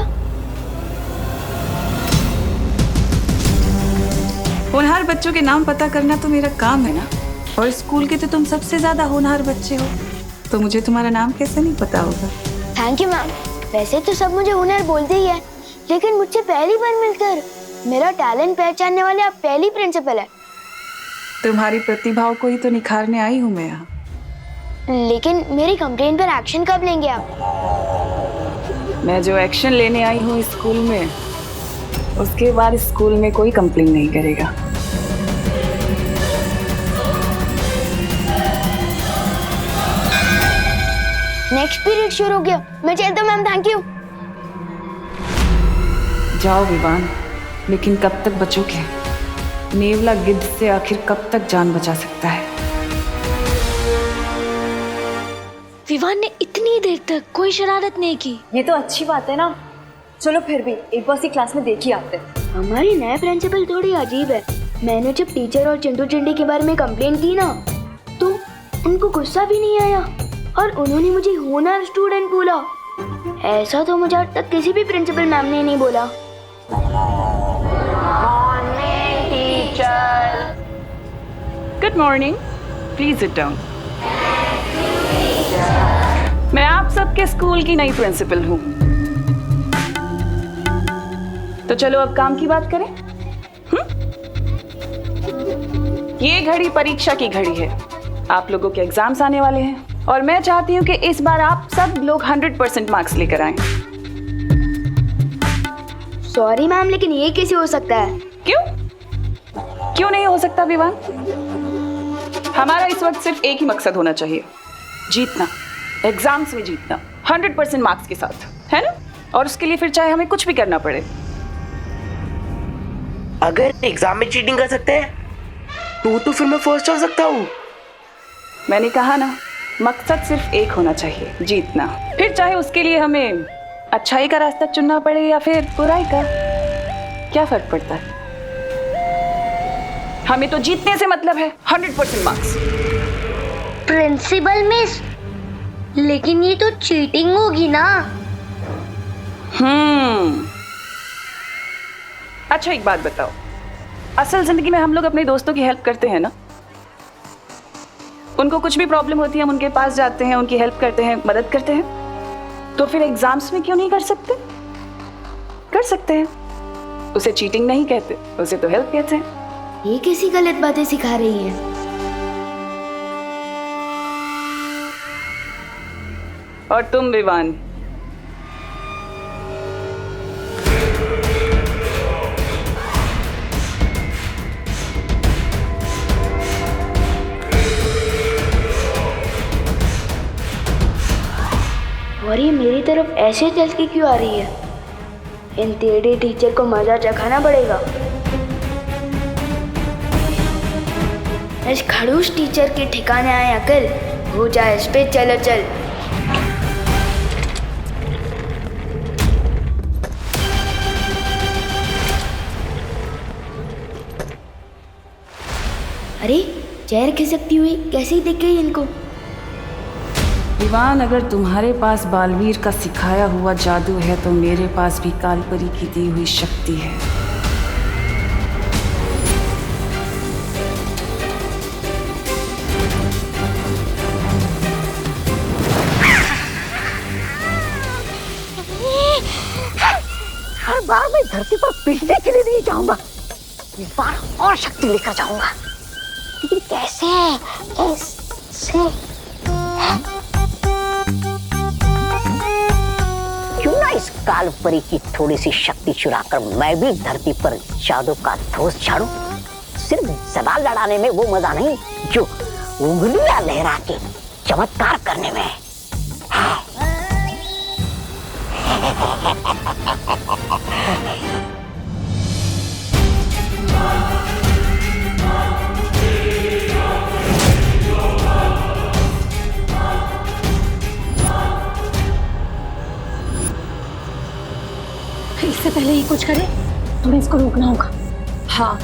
होनहार बच्चों के नाम पता करना तो मेरा काम है ना, और स्कूल के तो तुम सबसे ज्यादा होनहार बच्चे हो, तो मुझे तुम्हारा नाम कैसे नहीं पता होगा? Thank you ma'am. वैसे तो सब मुझे होनहार बोलते ही है, लेकिन मुझसे पहली बार मिलकर मेरा टैलेंट पहचानने वाले आप पहली प्रिंसिपल है। तुम्हारी प्रतिभाओं को ही तो निखारने आई हूँ मैं यहाँ। लेकिन मेरी कंप्लेन पर एक्शन कब लेंगे आप? मैं जो एक्शन लेने आई हूँ इस स्कूल में, उसके बाद स्कूल में कोई कंप्लेन नहीं करेगा। नेक्स्ट पीरियड शुरू हो गया, मैं चलता हूँ मैम। Thank you. जाओ विवान, लेकिन कब तक बचोगे? नेवला गिद्ध से आखिर कब तक जान बचा सकता है? विवान ने इतनी देर तक कोई शरारत नहीं की। ये तो अच्छी बात है ना। चलो फिर भी एक बार सी क्लास में देख ही आते। हमारी नए प्रिंसिपल थोड़ी अजीब है। मैंने जब टीचर और चिंटू चिंटी के बारे में कंप्लेन की ना, तो उनको गुस्सा भी नहीं आया और उन्होंने मुझे होनहार स्टूडेंट बोला। ऐसा तो मुझे आज तक किसी भी प्रिंसिपल मैम ने नहीं बोला। Morning teacher. Good morning, please sit down. मैं आप सबके स्कूल की नई प्रिंसिपल हूँ, तो चलो अब काम की बात करें। ये घड़ी परीक्षा की घड़ी है। आप लोगों के एग्जाम्स आने वाले हैं और मैं चाहती हूँ कि इस बार आप सब लोग 100% मार्क्स लेकर आएं। सॉरी मैम, लेकिन ये कैसे हो सकता है? क्यों नहीं हो सकता विवान? हमारा इस वक्त सिर्फ एक ही मकसद होना चाहिए, जीतना, एग्जाम्स में जीतना 100% मार्क्स के साथ, है ना? और उसके लिए फिर चाहे हमें कुछ भी करना पड़े। अगर एग्जाम में चीटिंग कर सकते हैं तो फिर मैं फर्स्ट आ सकता हूँ। मैंने कहा ना, मकसद सिर्फ एक होना चाहिए, जीतना। फिर चाहे उसके लिए हमें अच्छाई का रास्ता चुनना पड़े या फिर बुराई का, क्या फर्क पड़ता है? हमें तो जीतने से मतलब है, 100% मार्क्स। प्रिंसिपल मिस, लेकिन ये तो चीटिंग होगी ना। अच्छा एक बात बताओ, असल जिंदगी में हम लोग अपने दोस्तों की हेल्प करते हैं ना? उनको कुछ भी प्रॉब्लम होती है, हम उनके पास जाते हैं, उनकी हेल्प करते हैं, मदद करते हैं। तो फिर एग्जाम्स में क्यों नहीं कर सकते? कर सकते हैं। उसे चीटिंग नहीं कहते, उसे तो हेल्प कहते हैं। ये कैसी गलत बातें सिखा रही है? और तुम विवान, सॉरी ऐसे चल के क्यों आ रही है? इन टेढ़े टीचर को मजा चखाना पड़ेगा। इस खड़ूस टीचर के ठिकाने आए अकल, हो जाए इस पे चलो चल। अरे चेहर खिसकती हुई कैसे ही दिख गई इनको? विवान, अगर तुम्हारे पास बालवीर का सिखाया हुआ जादू है तो मेरे पास भी कालपरी की दी हुई शक्ति है। हर बार मैं धरती पर पीटने के लिए नहीं जाऊंगा, इस बार और शक्ति लेकर जाऊंगा। लेकिन कैसे? क्यों ना इस कालपरी की थोड़ी सी शक्ति चुराकर मैं भी धरती पर जादू का धोस झाड़ूं। सिर्फ सवाल लड़ाने में वो मजा नहीं जो उंगलियां लहरा के चमत्कार करने में है। इससे पहले ही कुछ करे, तुम्हें इसको रोकना होगा। हाँ,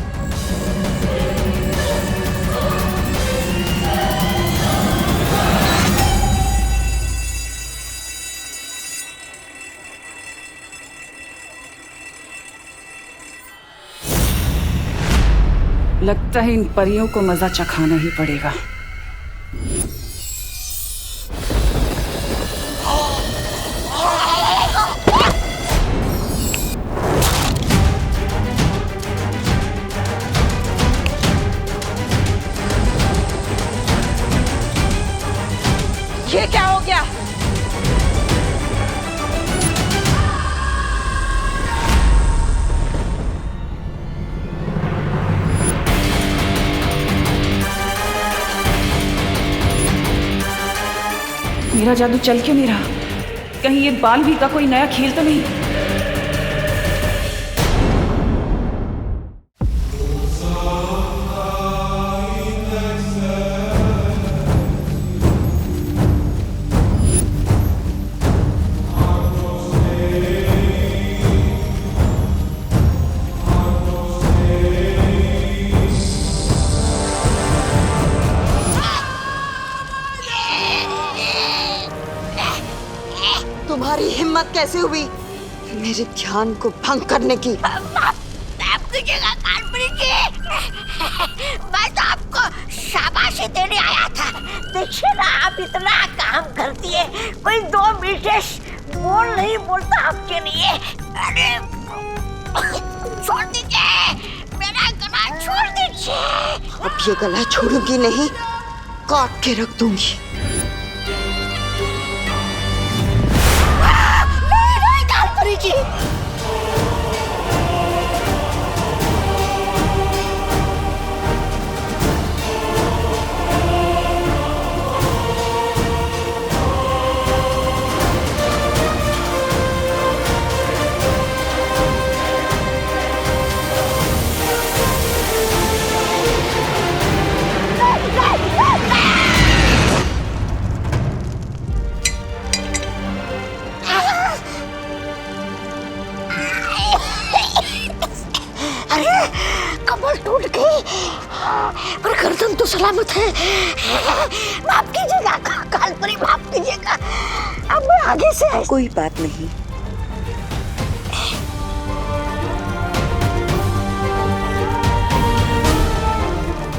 लगता है इन परियों को मजा चखाना ही पड़ेगा। ये क्या हो गया? मेरा जादू चल क्यों नहीं रहा? कहीं ये बालवीर का कोई नया खेल तो नहीं? तुम्हारी हिम्मत कैसे हुई मेरे ध्यान को भंग करने की? मैं तो आपको शाबाशी देने आया था। देखिए ना, आप इतना काम करती है, कोई 2 मिनट बोल नहीं बोलता आपके लिए। अरे छोड़ दीजिए, मेरा गला छोड़ दीजिए। अब ये गला छोड़ूंगी नहीं, काट के रख दूंगी। नहीं कालपरी जी, कमर टूट गई पर गर्दन तो सलामत है। माफ कीजिएगा कालपरी, माफ कीजिएगा। अब मैं आगे से कोई बात नहीं।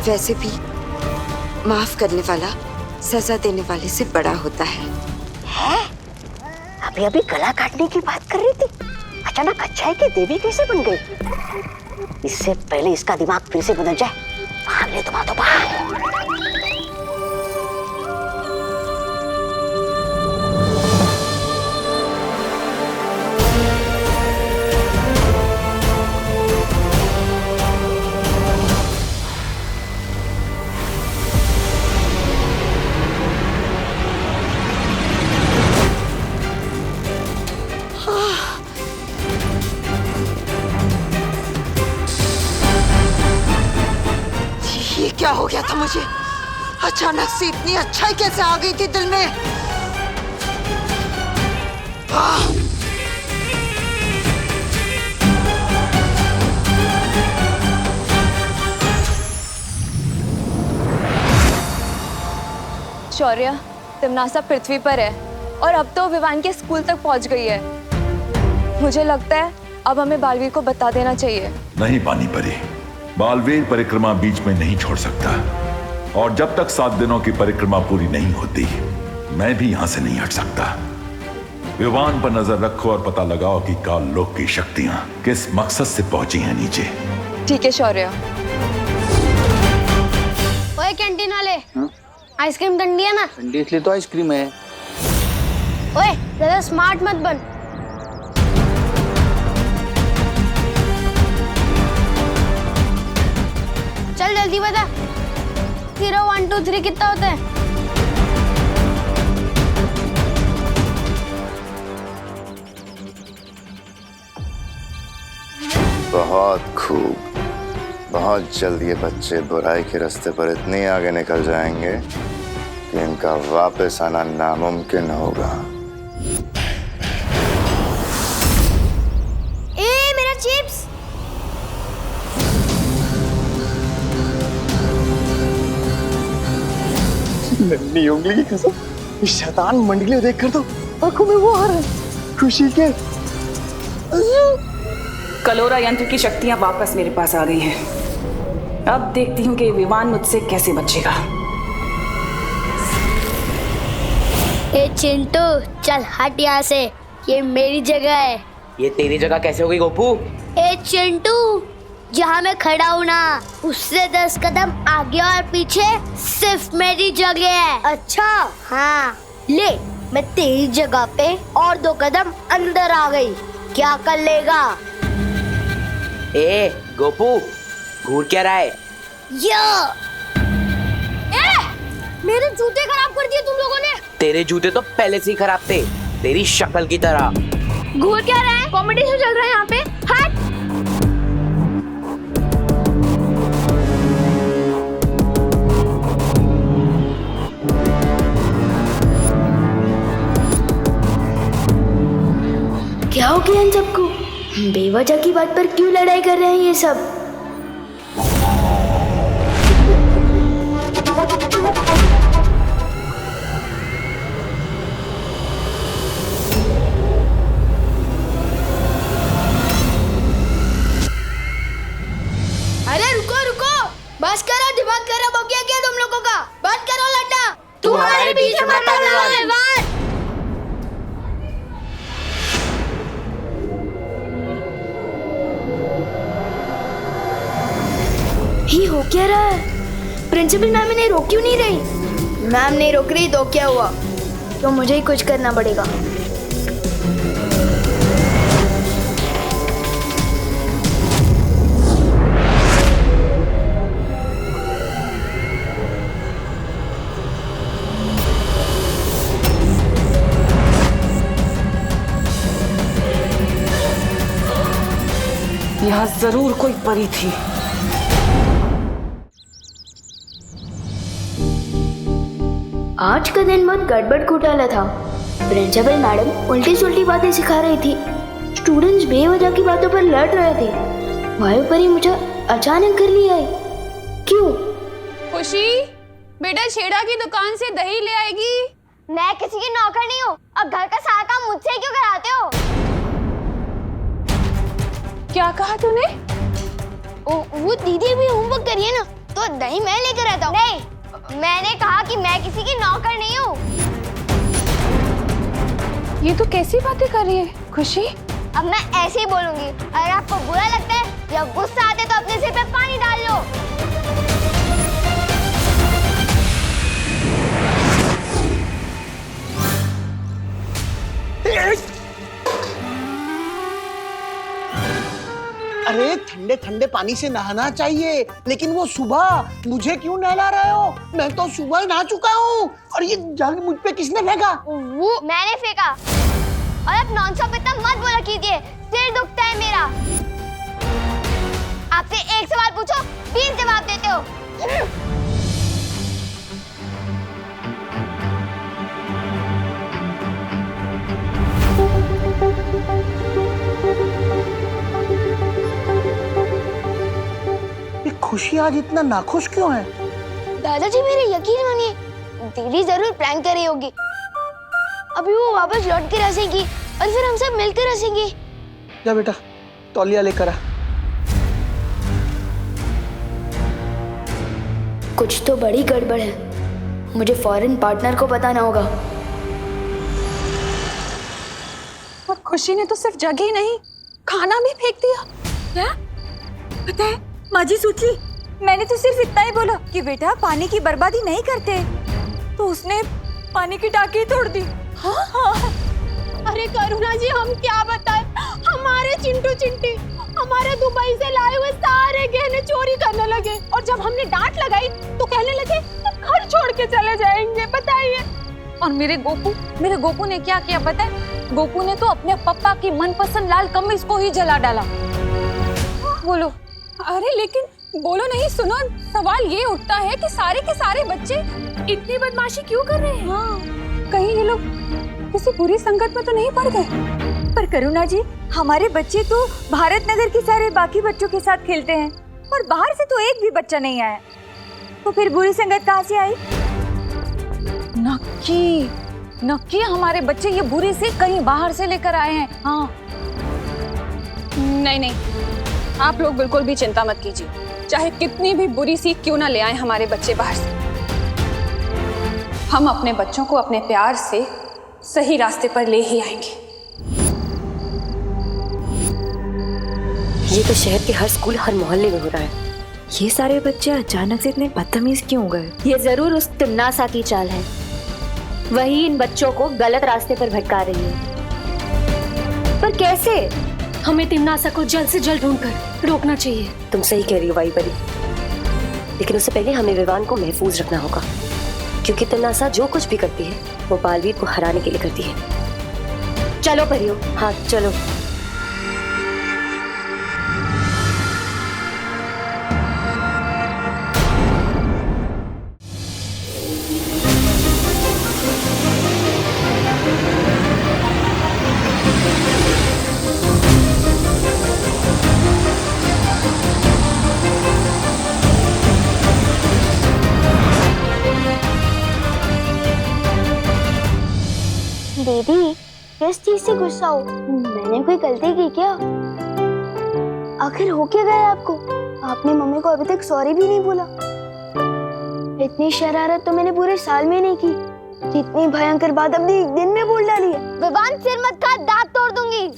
वैसे भी माफ करने वाला सजा देने वाले से बड़ा होता है। अभी अभी गला काटने की बात कर रही थी, अचानक अच्छाई की देवी कैसे बन गई? इससे पहले इसका दिमाग फिर से बदल जाए, भाग ले तुम, तो भाग। हो गया था मुझे? अचानक से इतनी अच्छाई कैसे आ गई थी दिल में? शौर्य, तिमनासा पृथ्वी पर है और अब तो विवान के स्कूल तक पहुंच गई है। मुझे लगता है अब हमें बालवीर को बता देना चाहिए। नहीं पानी परी, बालवीर परिक्रमा बीच में नहीं छोड़ सकता, और जब तक 7 दिनों की परिक्रमा पूरी नहीं होती मैं भी यहां से नहीं हट सकता। विवान पर नजर रखो और पता लगाओ कि काल लोक की शक्तियां किस मकसद से पहुंची हैं नीचे। ठीक है शौर्य। ओए कैंटीन वाले, आइसक्रीम ठंडी है ना? ठंडी इसलिए तो आइसक्रीम है। ओए ज्यादा स्मार्ट मत बन। चल जल्दी बता, 0 1 2 3 कितना होता है? बहुत खूब। बहुत जल्द ये बच्चे बुराई के रास्ते पर इतने आगे निकल जाएंगे कि इनका वापस आना नामुमकिन होगा। ए मेरा चिप्स! नन्ही उंगली की कसम, इस शैतान मंडली को देखकर तो आंखों में वो आ रहा है खुशी के। कलोरा यंत्र की शक्तियां वापस मेरे पास आ गई हैं। अब देखती हूँ कि विमान मुझसे कैसे बचेगा। ए चिंटू, चल हट यहाँ से, ये मेरी जगह है। ये तेरी जगह कैसे होगी गोपू? ए चिंटू, जहाँ मैं खड़ा हूँ ना, उससे 10 कदम आगे और पीछे सिर्फ मेरी जगह है। अच्छा हाँ, ले मैं तेरी जगह पे और 2 कदम अंदर आ गई, क्या कर लेगा? ए गोपू, घूर क्या रहा है? मेरे जूते खराब कर दिए तुम लोगों ने। तेरे जूते तो पहले से ही खराब थे, तेरी शक्ल की तरह। घूर क्या रहा है? कॉम्पिटिशन चल रहा है यहाँ पे। हट! क्या हो गया इन सबको? बेवजह की बात पर क्यों लड़ाई कर रहे हैं ये सब? अरे रुको रुको, बस करो, दिमाग खराब हो गया क्या तुम लोगों का? बंद करो लड्डा, तू हमारे बीच में मत आना। ये हो क्या रहा है? प्रिंसिपल मैम इन्हें रोक क्यों नहीं रही? मैम नहीं रोक रही तो क्या हुआ? तो मुझे ही कुछ करना पड़ेगा। यहाँ जरूर कोई परी थी। आज का दिन बहुत गड़बड़ घोटाला था। प्रिंसिपल मैडम उल्टी सुल्टी बातें सिखा रही थी, स्टूडेंट्स बेवजह की बातों पर लड़ रहे थे। वायु परी मुझे अचानक घर ले आई। क्यों? खुशी, बेटा छेड़ा की दुकान से दही ले आएगी। मैं किसी की नौकर नहीं हूँ, अब घर का सारा काम मुझसे क्यों कराते हो? क्या कहा तूने? वो दीदी भी होमवर्क करिए ना, तो दही मैं लेकर आता हूँ। नहीं, मैंने कहा कि मैं किसी की नौकर नहीं हूँ। ये तो कैसी बातें कर रही है खुशी? अब मैं ऐसे ही बोलूंगी। अगर आपको बुरा लगता है या गुस्सा आता है तो अपने सिर पे पानी डाल लो। अरे ठंडे ठंडे पानी से नहाना चाहिए, लेकिन वो सुबह मुझे क्यों नहला रहे हो? मैं तो सुबह ही नहा चुका हूँ। और ये जग मुझ पे किसने फेंका? वो मैंने फेंका। और अब नॉनस्टॉप इतना मत बोला कीजिए, सिर दुखता है मेरा। आपसे एक सवाल पूछो, 20 जवाब देते हो। खुशी आज इतना नाखुश क्यों है? दादाजी मेरे यकीन मानिए, दीदी जरूर प्रैंक कर रही होगी। अभी वो वापस लौट के हंसेगी और फिर हम सब मिलकर हंसेंगे। जा बेटा, तौलिया लेकर आ। कुछ तो बड़ी गड़बड़ है, मुझे फॉरेन पार्टनर को बताना होगा। और खुशी ने तो सिर्फ जगह ही नहीं, खाना भी फेंक दिया। क्या पता है माँ जी, सोची मैंने तो सिर्फ इतना ही बोला कि बेटा पानी की बर्बादी नहीं करते, तो उसने पानी की टाकी तोड़ दी। हाँ हाँ। अरे करुणा जी, हम क्या बताएं, हमारे चिंटू चिंटी हमारे दुबई से लाए हुए सारे गहने चोरी करने लगे, और जब हमने डांट लगाई तो कहने लगे घर छोड़ के चले जाएंगे। बताइए। और मेरे गोपू ने क्या किया पता है? गोपू ने तो अपने पापा की मनपसंद लाल कमीज को ही जला डाला। बोलो। अरे लेकिन बोलो नहीं, सुनो, सवाल ये उठता है कि सारे के सारे बच्चे इतनी बदमाशी क्यों कर रहे हैं? हाँ, कहीं ये लोग किसी बुरी संगत में तो नहीं पड़ गए? पर करुणा जी, हमारे बच्चे तो भारत नगर के सारे बाकी बच्चों के साथ खेलते हैं, और बाहर से तो एक भी बच्चा नहीं आया, तो फिर बुरी संगत कहाँ से आई? नक्की हमारे बच्चे ये बुरी से कहीं बाहर से लेकर आए हैं। हाँ। नहीं, आप लोग बिल्कुल भी चिंता मत कीजिए, चाहे कितनी भी बुरी सीख क्यों ना ले आए हमारे बच्चे बाहर से, हम अपने बच्चों को अपने प्यार से सही रास्ते पर ले ही आएंगे। ये तो शहर के हर स्कूल, हर मोहल्ले में हो रहा है। ये सारे बच्चे अचानक से इतने बदतमीज क्यों हो गए? ये जरूर उस तिम्नासा की चाल है, वही इन बच्चों को गलत रास्ते पर भटका रही है। पर कैसे? हमें तिम्नासा को जल्द से जल्द ढूंढकर रोकना चाहिए। तुम सही कह रही हो वाई परी, लेकिन उससे पहले हमें विवान को महफूज रखना होगा, क्योंकि तिम्नासा जो कुछ भी करती है वो बालवीर को हराने के लिए करती है। चलो परियो, हाँ चलो। दीदी, किस चीज से गुस्सा हो? मैंने कोई गलती की क्या? आखिर हो क्या गया आपको? आपने मम्मी को अभी तक सॉरी भी नहीं बोला। इतनी शरारत तो मैंने पूरे साल में नहीं की, जितनी भयंकर बात अपने एक दिन में बोल डाली है। विवान, सिर मत खा, दांत तोड़ दूंगी।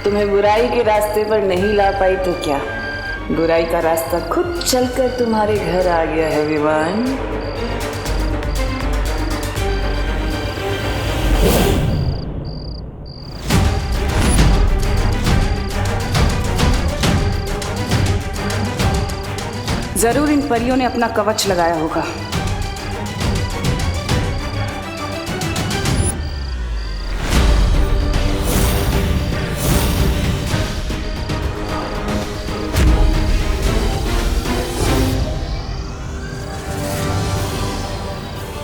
तुम्हें बुराई के रास्ते पर नहीं ला पाई तो क्या, बुराई का रास्ता खुद चलकर तुम्हारे घर आ गया है विवान। जरूर इन परियों ने अपना कवच लगाया होगा।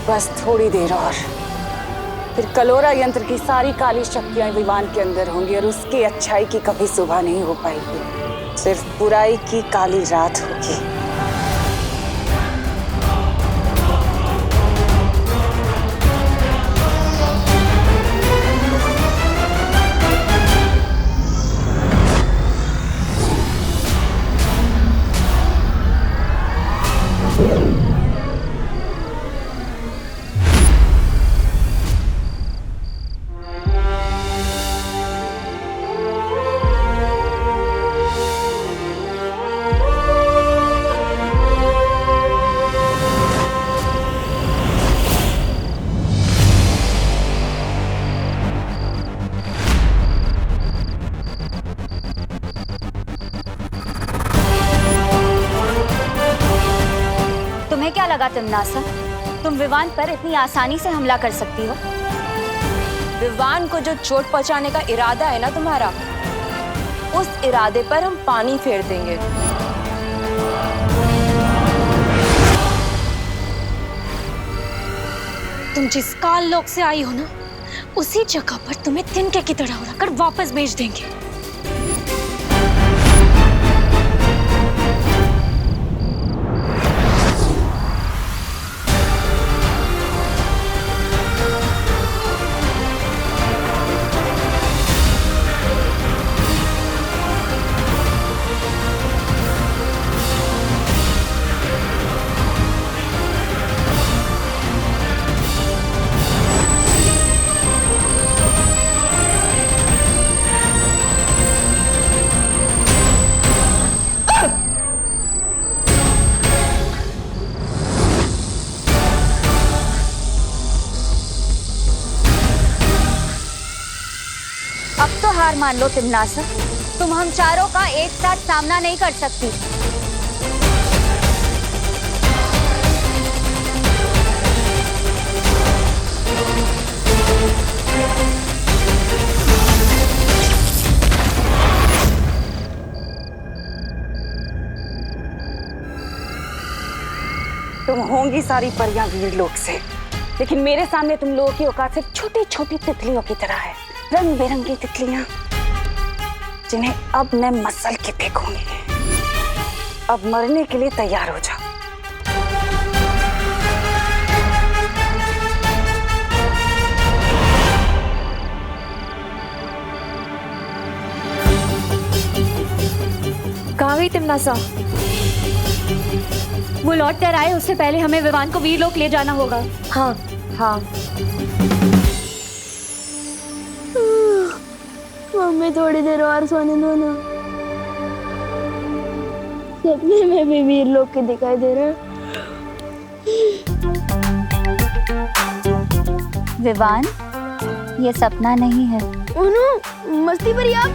बस थोड़ी देर और, फिर कलोरा यंत्र की सारी काली शक्तियां विमान के अंदर होंगी और उसकी अच्छाई की कभी सुबह नहीं हो पाएगी, सिर्फ बुराई की काली रात होगी। क्या लगा तिमनासा, तुम विवान पर इतनी आसानी से हमला कर सकती हो? विवान को जो चोट पहुंचाने का इरादा है ना तुम्हारा, उस इरादे पर हम पानी फेर देंगे। तुम जिस काल लोक से आई हो ना, उसी जगह पर तुम्हें तिनके की तरह उड़ाकर वापस भेज देंगे। अब तो हार मान लो तिमनासा, तुम हम चारों का एक साथ सामना नहीं कर सकती। तुम होंगी सारी परियां वीर लोक से, लेकिन मेरे सामने तुम लोगों की औकात सिर्फ छोटी छोटी तितलियों की तरह है। रंग बिरंगी तितलियां जिन्हें अब मैं मसल के फेंकूंगी। अब मरने के लिए तैयार हो जाओ। कहाँ गई तिमनासा? वो लौट कर आए उससे पहले हमें विवान को वीर लोक ले जाना होगा। हाँ हाँ। मम्मी थोड़ी देर और सोने दो ना। सपने में भी वीर लोग के दिखाई दे रहे हैं। विवान, ये सपना नहीं है। उन्हों, मस्ती पर आप?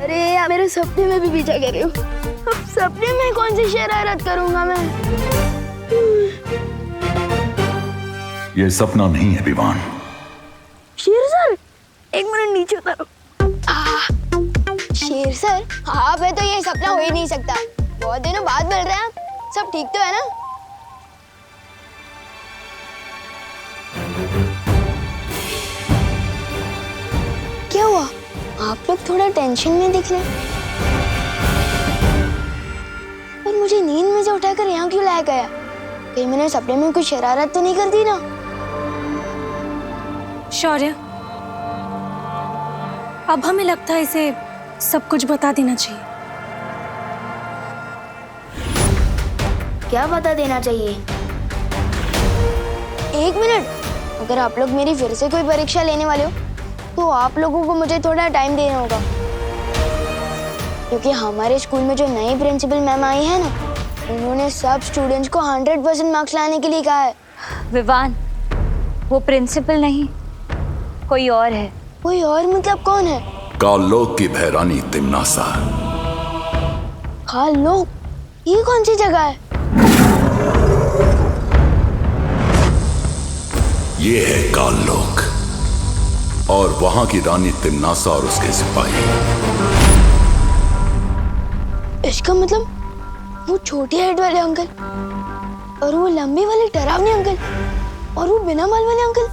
अरे यार, मेरे सपने में भी पीछा कर रही हो। अब सपने में कौन सी शरारत करूंगा मैं? ये सपना नहीं है विवान। शेर सर, एक मिनट नीचे उतारो। शेर सर, आप है तो ये सपना हो ही नहीं सकता। बहुत दिनों बाद मिल रहे हैं आप। सब ठीक तो है ना? क्या हुआ? आप लोग थोड़ा टेंशन में दिख रहे हैं। पर मुझे नींद में से उठाकर यहाँ क्यों लाया गया? कहीं मैंने सपने में कुछ शरारत तो नहीं कर दी ना? शौर्य, अब हमें लगता है इसे सब कुछ बता देना चाहिए। क्या बता देना चाहिए? एक मिनट, अगर आप लोग मेरी फिर से कोई परीक्षा लेने वाले हो तो आप लोगों को मुझे थोड़ा टाइम देना होगा, क्योंकि हमारे स्कूल में जो नई प्रिंसिपल मैम आई है ना, उन्होंने सब स्टूडेंट्स को 100% मार्क्स लाने के लिए कहा है। विवान, वो प्रिंसिपल नहीं, कोई और है। कोई और मतलब कौन है? कालोक की भैरानी तिमनासा। कालोक? ये कौन सी जगह है? ये है कालोक और वहां की रानी तिमनासा और उसके सिपाही। इसका मतलब वो छोटे हेड वाले अंकल और वो लंबे वाले डरावने अंकल और वो बिना बाल वाले अंकल,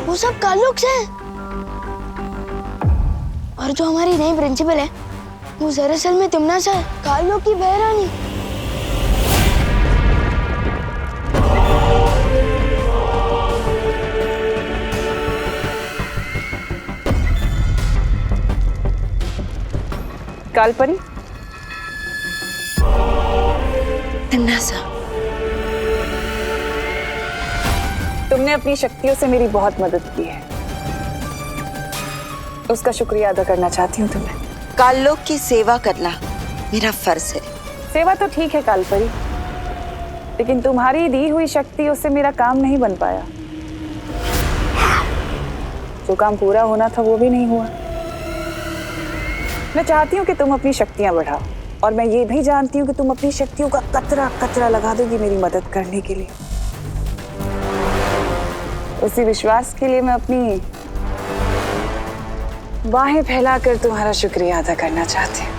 वो सब कालोक से हैं। और जो हमारी नई प्रिंसिपल है वो दरअसल में तिमनासा है, कालोक की बहरानी। कालपरी, तिमनासा, तुमने अपनी शक्तियों से मेरी बहुत मदद की है, उसका शुक्रिया अदा करना चाहती हूँ तुम्हें। काललोक की सेवा करना मेरा फर्ज है। सेवा तो ठीक है कालपरी, लेकिन तुम्हारी दी हुई शक्तियों से मेरा काम नहीं बन पाया। जो काम पूरा होना था वो भी नहीं हुआ। मैं चाहती हूँ कि तुम अपनी शक्तियां बढ़ाओ, और मैं ये भी जानती हूँ कि तुम अपनी शक्तियों का कतरा कतरा लगा दोगी मेरी मदद करने के लिए। उसी विश्वास के लिए मैं अपनी बाहें फैलाकर तुम्हारा शुक्रिया अदा करना चाहती हूँ।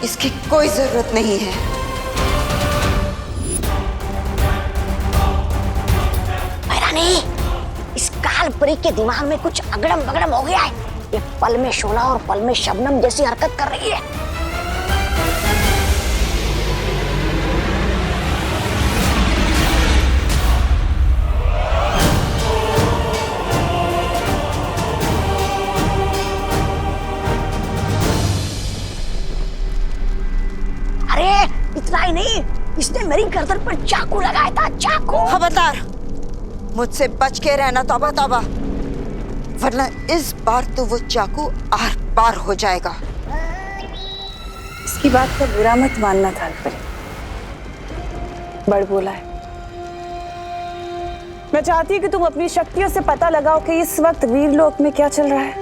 इसकी कोई जरूरत नहीं है। रानी, इस कालपरी के दिमाग में कुछ अगड़म बगड़म हो गया है। ये पल में शोला और पल में शबनम जैसी हरकत कर रही है। इतना ही नहीं, इसने मेरी गर्दन पर चाकू लगाया था, चाकू। खबरदार, मुझसे बच के रहना तौबा तौबा, वरना इस बार तो वो चाकू आर पार हो जाएगा। इसकी बात का बुरा मत मानना कालपरी, बड़ बोला है। मैं चाहती हूँ कि तुम अपनी शक्तियों से पता लगाओ कि इस वक्त वीरलोक में क्या चल रहा है।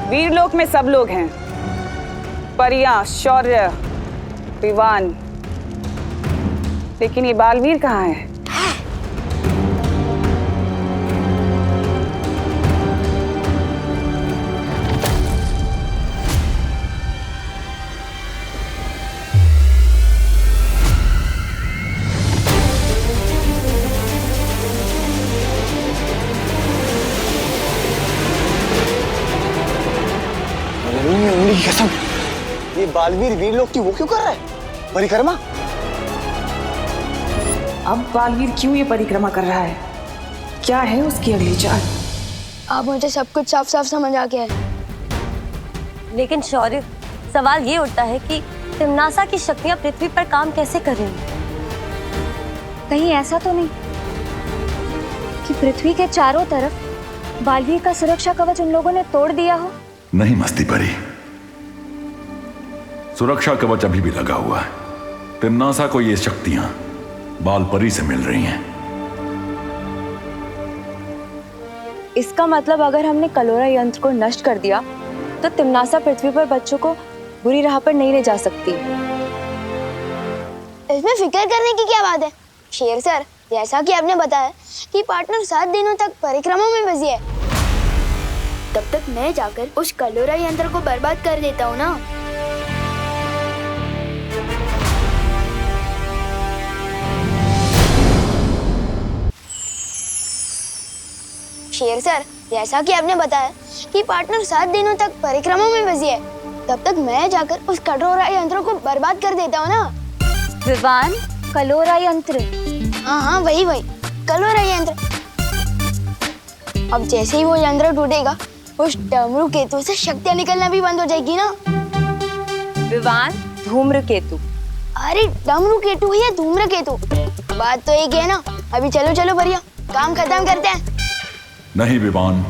वीरलोक में सब लोग हैं, परियां, शौर्य, विवान, लेकिन ये बालवीर कहाँ है? कसम, ये बालवीर वीरलोक की वो क्यों कर रहा है? परिक्रमा? अब बालवीर क्यों ये परिक्रमा कर रहा है? क्या है उसकी अगली चाल? अब मुझे सब कुछ साफ साफ समझ आ गया है। लेकिन शौर्य, सवाल ये उठता है कि तिम्नासा की शक्तियां पृथ्वी पर काम कैसे कर रही हैं? कहीं ऐसा तो नहीं कि पृथ्वी के चारों तरफ बालवीर का सुरक्षा कवच उन लोगों ने तोड़ दिया हो? नहीं मस्ती परी, सुरक्षा कवच अभी भी लगा हुआ है। तिम्नासा को ये शक्तियां बाल परी से मिल रही हैं। इसका मतलब अगर हमने कलोरा यंत्र को नष्ट कर दिया तो तिम्नासा पृथ्वी पर बच्चों को बुरी राह पर नहीं ले जा सकती। इसमें फिक्र करने की क्या बात है शेर सर? जैसा कि आपने बताया कि पार्टनर 7 दिनों तक परिक्रमा में बिजी है, तब तक मैं जाकर उस कलोरा यंत्र को बर्बाद कर देता हूँ ना। शेर सर, जैसा कि आपने बताया कि पार्टनर 7 दिनों तक परिक्रमा में बिजी है, तब तक मैं जाकर उस कलोरा यंत्र को बर्बाद कर देता हूँ ना। विवान, कलोरा यंत्र? हाँ, वही कलोरा यंत्र। अब जैसे ही वो यंत्र टूटेगा, उस डमरू केतु से शक्तियाँ निकलना भी बंद हो जाएगी ना। विवान, धूम्र केतु? अरे डमरू केतु या धूम्र केतु, बात तो एक है ना। अभी चलो भैया, काम खत्म करते हैं। नहीं विवान,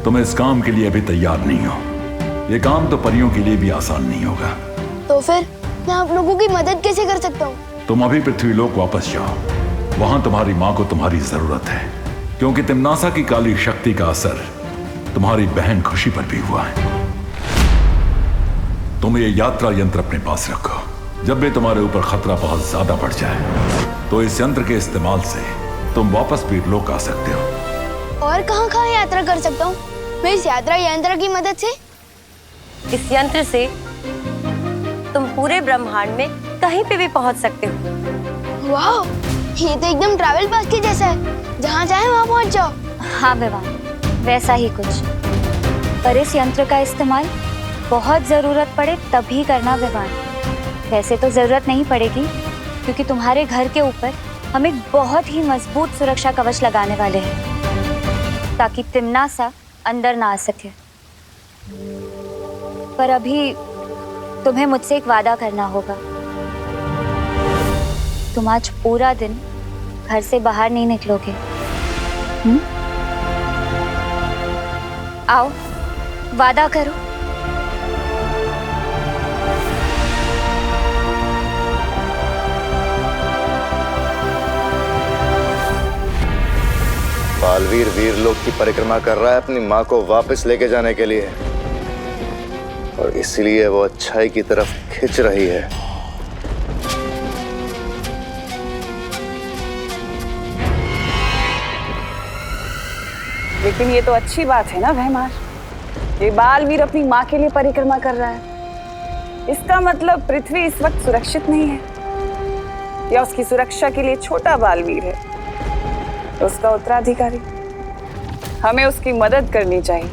तुम इस काम के लिए अभी तैयार नहीं हो। ये काम तो परियों के लिए भी आसान नहीं होगा। तो फिर मैं आप लोगों की मदद कैसे कर सकता हूँ? तुम अभी पृथ्वीलोक वापस जाओ, वहां तुम्हारी माँ को तुम्हारी जरूरत है, क्योंकि तिम्नासा की काली शक्ति का असर तुम्हारी बहन खुशी पर भी हुआ है। तुम ये यात्रा यंत्र अपने पास रखो। जब भी तुम्हारे ऊपर खतरा बहुत ज्यादा बढ़ जाए तो इस यंत्र के इस्तेमाल से तुम वापस वीरलोक आ सकते हो। और कहाँ यात्रा कर सकता हूँ मैं इस यात्रा यंत्र की मदद से? इस यंत्र से तुम पूरे ब्रह्मांड में कहीं पे भी पहुंच सकते हो। वाह, ये तो एकदम ट्रैवल पास के जैसा है, जहाँ चाहे वहाँ पहुँच जाओ। हाँ विवान, वैसा ही कुछ। पर इस यंत्र का इस्तेमाल बहुत जरूरत पड़े तभी करना विवान। वैसे तो जरूरत नहीं पड़ेगी, क्योंकि तुम्हारे घर के ऊपर हम एक बहुत ही मजबूत सुरक्षा कवच लगाने वाले हैं, ताकि तिम्नासा अंदर ना आ सके। पर अभी तुम्हें मुझसे एक वादा करना होगा। तुम आज पूरा दिन घर से बाहर नहीं निकलोगे। आओ, वादा करो। बालवीर वीरलोक की परिक्रमा कर रहा है अपनी माँ को वापस लेके जाने के लिए, और इसलिए वो अच्छाई की तरफ खिंच रही है। लेकिन ये तो अच्छी बात है ना भैमार, ये बालवीर अपनी माँ के लिए परिक्रमा कर रहा है। इसका मतलब पृथ्वी इस वक्त सुरक्षित नहीं है, या उसकी सुरक्षा के लिए छोटा बालवीर है तो उसका उत्तराधिकारी। हमें उसकी मदद करनी चाहिए।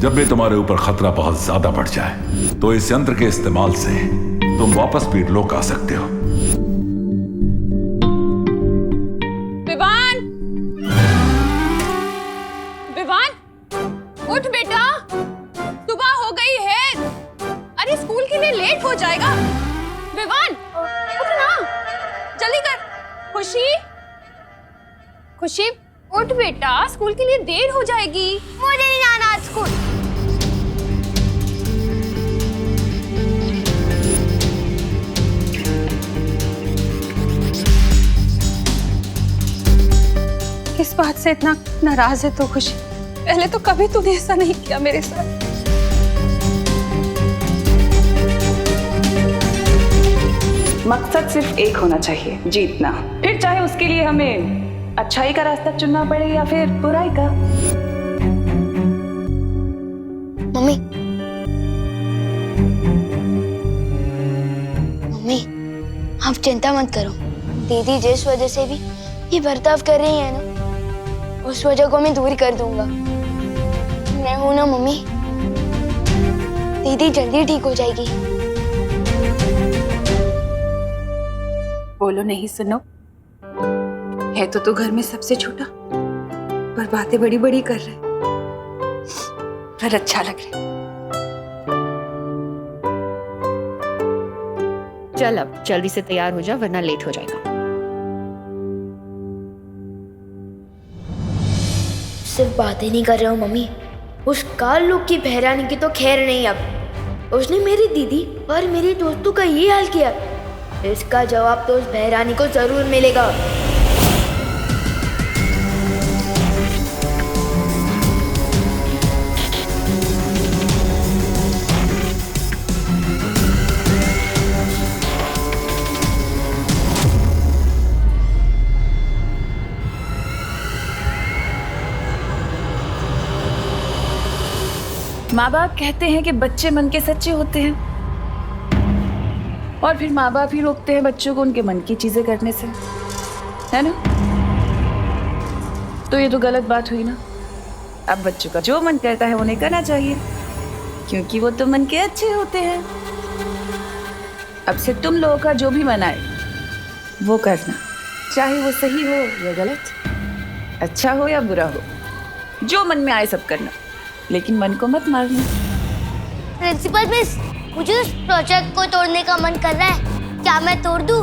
जब भी तुम्हारे ऊपर खतरा बहुत ज्यादा बढ़ जाए तो इस यंत्र के इस्तेमाल से तुम वापस वीरलोक आ सकते हो। विवान, विवान, उठ बेटा, सुबह हो गई है। अरे स्कूल के लिए लेट हो जाएगा। विवान, उठ ना, जल्दी कर। खुशी, खुशी, उठ बेटा, स्कूल के लिए देर हो जाएगी। मुझे नहीं जाना आज स्कूल। किस बात से इतना नाराज है तो खुशी? पहले तो कभी तूने ऐसा नहीं किया मेरे साथ। मकसद सिर्फ एक होना चाहिए, जीतना। फिर चाहे उसके लिए हमें अच्छाई का रास्ता चुनना पड़े या फिर बुराई का। मम्मी, मम्मी, आप चिंता मत करो। दीदी जिस वजह से भी ये बर्ताव कर रही है ना, उस वजह को मैं दूर कर दूंगा। मैं हूं ना मम्मी, दीदी जल्दी ठीक हो जाएगी। बोलो नहीं सुनो, है तो तू घर में सबसे छोटा, पर बातें बड़ी बड़ी कर रहे, पर अच्छा लग रहा है। चल अब जल्दी से तैयार हो जा, वरना लेट हो जाएगा। सिर्फ बातें नहीं कर रहे हो मम्मी, उस काल लोग की बहरानी की तो खैर नहीं। अब उसने मेरी दीदी और मेरी दोस्तों का ये हाल किया, इसका जवाब तो उस बहरानी को जरूर मिलेगा। माँ बाप कहते हैं कि बच्चे मन के सच्चे होते हैं, और फिर माँ बाप ही रोकते हैं बच्चों को उनके मन की चीजें करने से, है ना? तो ये तो गलत बात हुई ना। अब बच्चों का जो मन करता है उन्हें करना चाहिए, क्योंकि वो तो मन के अच्छे होते हैं। अब से तुम लोगों का जो भी मन आए वो करना, चाहे वो सही हो या गलत, अच्छा हो या बुरा हो, जो मन में आए सब करना, लेकिन मन को मत मारना। प्रिंसिपल मिस, मुझे उस प्रोजेक्ट को तोड़ने का मन कर रहा है, क्या मैं तोड़ दूं?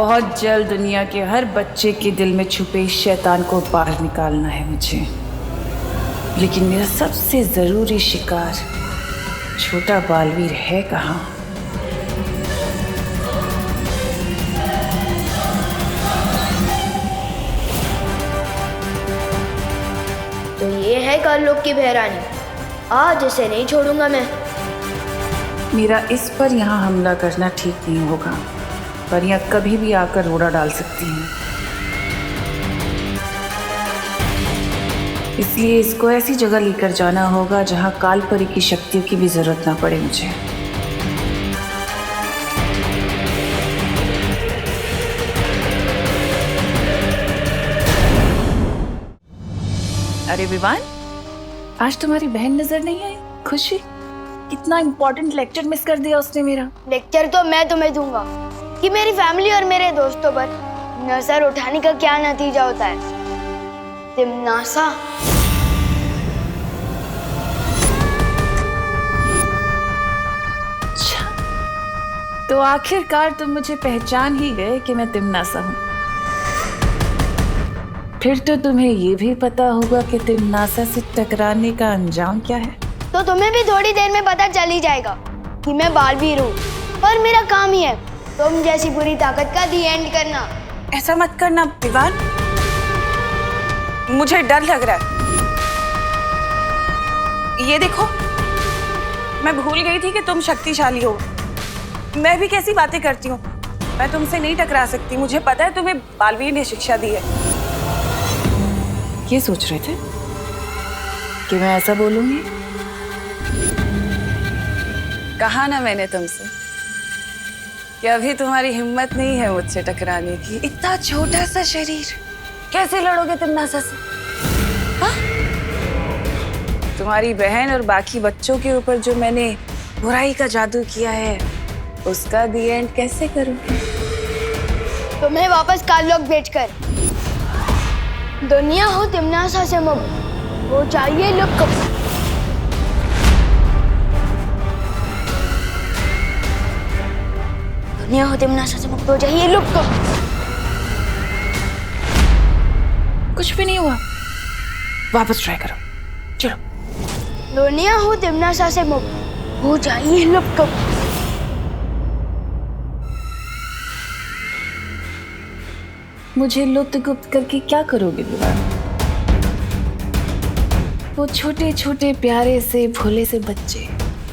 बहुत जल्द दुनिया के हर बच्चे के दिल में छुपे इस शैतान को बाहर निकालना है मुझे। लेकिन मेरा सबसे जरूरी शिकार छोटा बालवीर है कहाँ? तो ये है कालोक की बहरानी, आज इसे नहीं छोड़ूंगा मैं। मेरा इस पर यहाँ हमला करना ठीक नहीं होगा, पर यह कभी भी आकर रोड़ा डाल सकती हैं। इसलिए इसको ऐसी जगह लेकर जाना होगा जहाँ कालपरी की शक्तियों की भी जरूरत ना पड़े मुझे। अरे विवान, आज तुम्हारी बहन नजर नहीं आई। खुशी, कितना इम्पोर्टेंट लेक्चर मिस कर दिया उसने मेरा। लेक्चर तो मैं तुम्हें दूंगा कि मेरी फैमिली और मेरे दोस्तों पर नजर उठाने का क्या नतीजा होता है। तिम्नासा अच्छा, तो आखिरकार तुम मुझे पहचान ही गए कि मैं तिम्नासा हूँ। फिर तो तुम्हें ये भी पता होगा कि तिम्नासा से टकराने का अंजाम क्या है। तो तुम्हें भी थोड़ी देर में पता चल ही जाएगा कि मैं बालवीर हूँ और मेरा काम ही है तुम जैसी बुरी ताकत का दी एंड करना। ऐसा मत करना विवान, मुझे डर लग रहा है। ये देखो, मैं भूल गई थी कि तुम शक्तिशाली हो। मैं भी कैसी बातें करती हूँ, मैं तुमसे नहीं टकरा सकती। मुझे पता है तुम्हें बालवीर ने शिक्षा दी है। ये सोच रहे थे कि मैं ऐसा बोलूंगी? कहा ना मैंने तुमसे कि अभी तुम्हारी हिम्मत नहीं है मुझसे टकराने की। इतना छोटा सा शरीर, कैसे लड़ोगे तिम्नासा से? हाँ? तुम्हारी बहन और बाकी बच्चों के ऊपर जो मैंने बुराई का जादू किया है, उसका दी एंड कैसे करूंगी? तुम्हें वापस काललोक भेजकर दुनिया हो तिम्नासा से मुक्त हो चाहिए लुक। दुनिया हो तिम्नासा से मुक्त हो जाइए लुक। कुछ भी नहीं हुआ, वापस ट्राई करो। चलो। दुनिया हो तिम्नासा से मुक्त हो जाइए लुक। मुझे लुप्त गुप्त करके क्या करोगे विवान? वो छोटे छोटे प्यारे से भोले से बच्चे,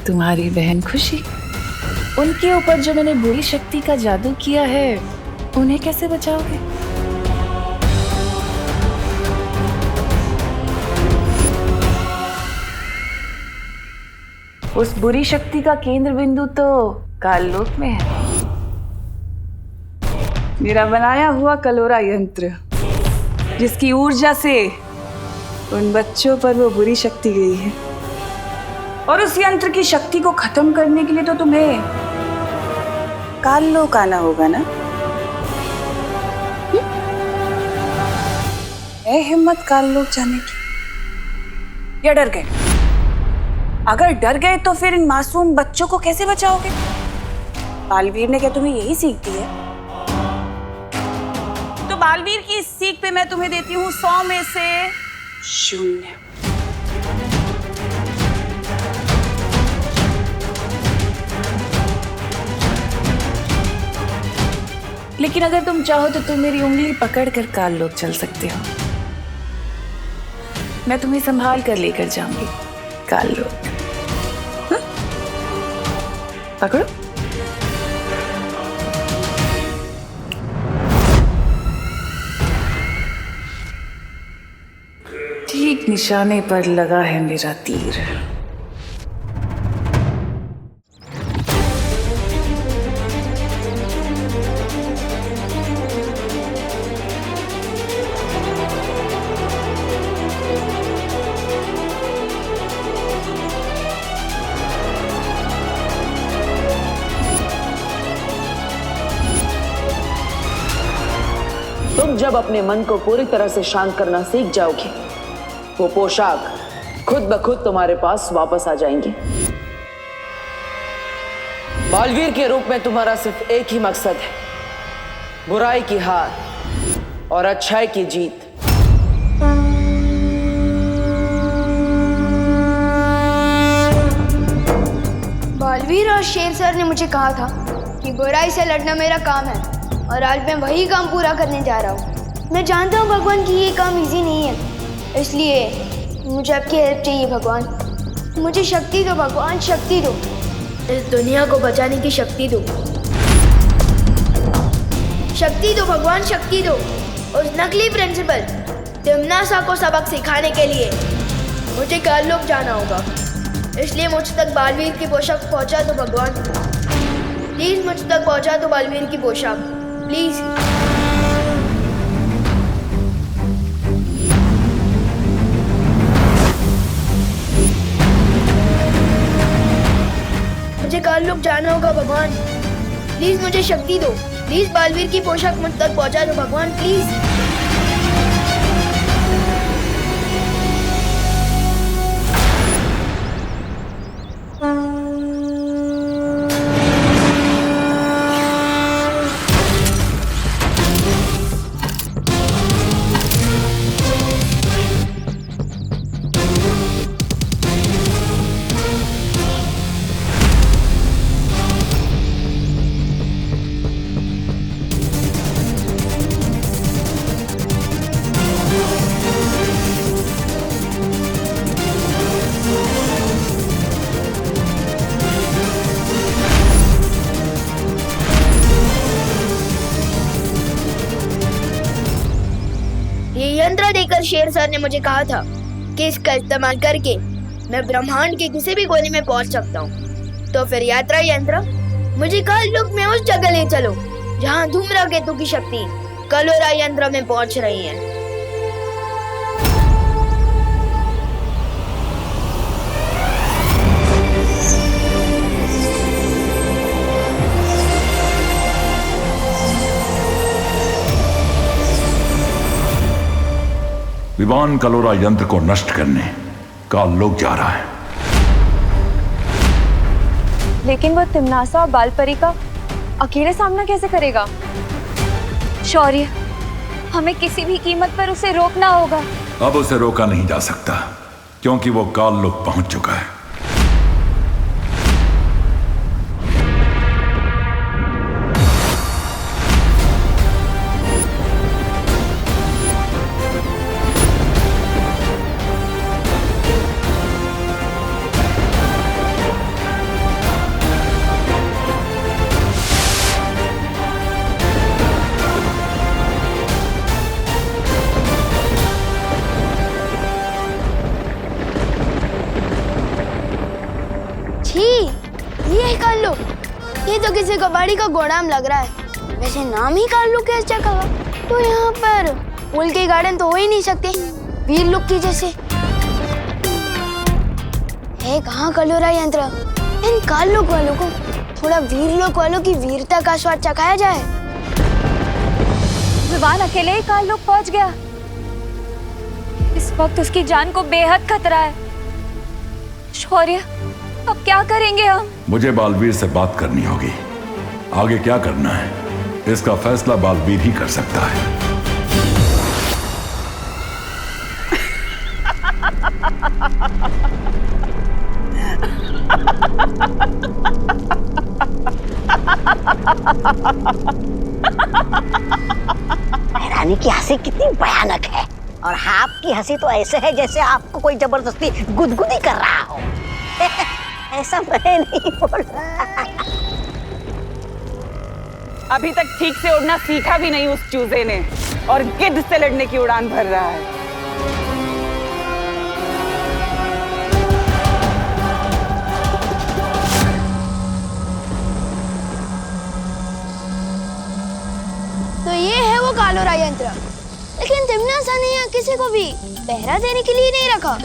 तुम्हारी बहन खुशी, उनके ऊपर जो मैंने बुरी शक्ति का जादू किया है, उन्हें कैसे बचाओगे? उस बुरी शक्ति का केंद्र बिंदु तो काललोक में है। मेरा बनाया हुआ कलोरा यंत्र, जिसकी ऊर्जा से उन बच्चों पर वो बुरी शक्ति गई है। और उस यंत्र की शक्ति को खत्म करने के लिए तो तुम्हें काललोक आना होगा ना? है हिम्मत काललोक जाने की? या डर गए? अगर डर गए तो फिर इन मासूम बच्चों को कैसे बचाओगे? बालवीर ने क्या तुम्हें यही सीख दी है? तो बालवीर की इस सीख पे मैं तुम्हें देती हूँ 100 में से 0। लेकिन अगर तुम चाहो तो तुम मेरी उंगली पकड़कर काललोक चल सकते हो। मैं तुम्हें संभाल कर लेकर जाऊंगी काललोक। हाँ? पकड़ो। ठीक निशाने पर लगा है मेरा तीर। तुम जब अपने मन को पूरी तरह से शांत करना सीख जाओगे, वो पोशाक खुद ब खुद तुम्हारे पास वापस आ जाएंगी। बालवीर के रूप में तुम्हारा सिर्फ एक ही मकसद है, बुराई की हार और अच्छाई की जीत। बालवीर और शेर सर ने मुझे कहा था कि बुराई से लड़ना मेरा काम है और आज मैं वही काम पूरा करने जा रहा हूँ। मैं जानता हूँ भगवान कि ये काम इजी नहीं है, इसलिए मुझे आपकी हेल्प चाहिए भगवान। मुझे शक्ति दो भगवान, शक्ति दो। इस दुनिया को बचाने की शक्ति दो। शक्ति दो भगवान, शक्ति दो। उस नकली प्रिंसिपल तिम्नासा को सबक सिखाने के लिए मुझे काललोक जाना होगा, इसलिए मुझ तक बालवीर की पोशाक पहुंचा दो भगवान। प्लीज मुझ तक पहुंचा दो बालवीर की पोशाक, प्लीज। मुझे काललोक जाना होगा भगवान, प्लीज मुझे शक्ति दो। प्लीज बालवीर की पोशाक मुझ तक पहुंचा दो भगवान, प्लीज। यंत्र देकर शेर सर ने मुझे कहा था कि इसका इस्तेमाल करके मैं ब्रह्मांड के किसी भी कोने में पहुंच सकता हूँ। तो फिर यात्रा यंत्र मुझे काललोक में उस जगह ले चलो जहाँ धूम्रकेतु की शक्ति कलोरा यंत्र में पहुंच रही है। विवान कलोरा यंत्र को नष्ट करने काललोक जा रहा है। लेकिन वो तिम्नासा और बालपरी का अकेले सामना कैसे करेगा? शौर्य, हमें किसी भी कीमत पर उसे रोकना होगा। अब उसे रोका नहीं जा सकता क्योंकि वो काललोक पहुंच चुका है। ये तो किसी कबाड़ी का गोदाम लग रहा है। वैसे नाम ही काललोक है इस जगह का, तो यहाँ पर फूल के गार्डन तो हो ही नहीं सकते वीरलोक की जैसे। है कहाँ कलोरा यंत्र? इन काललोक वालों को थोड़ा वीरलोक वालों की वीरता का स्वाद चखाया जाए। विवान अकेले ही काललोक पहुंच गया। इस वक्त उसकी जान को बेहद खतरा है। शौर्य, अब क्या करेंगे हम? मुझे बालवीर से बात करनी होगी। आगे क्या करना है इसका फैसला बालवीर ही कर सकता है। रानी की हंसी कितनी भयानक है और आपकी हंसी तो ऐसे है जैसे आपको कोई जबरदस्ती गुदगुदी कर रहा हो। ऐसा मैं नहीं बोला। अभी तक ठीक से उड़ना सीखा भी नहीं उस चूजे ने और गिद्ध से लड़ने की उड़ान भर रहा है। तो ये है वो कालोरा यंत्र, लेकिन तिम्नासा ने यहाँ किसी को भी पहरा देने के लिए नहीं रखा।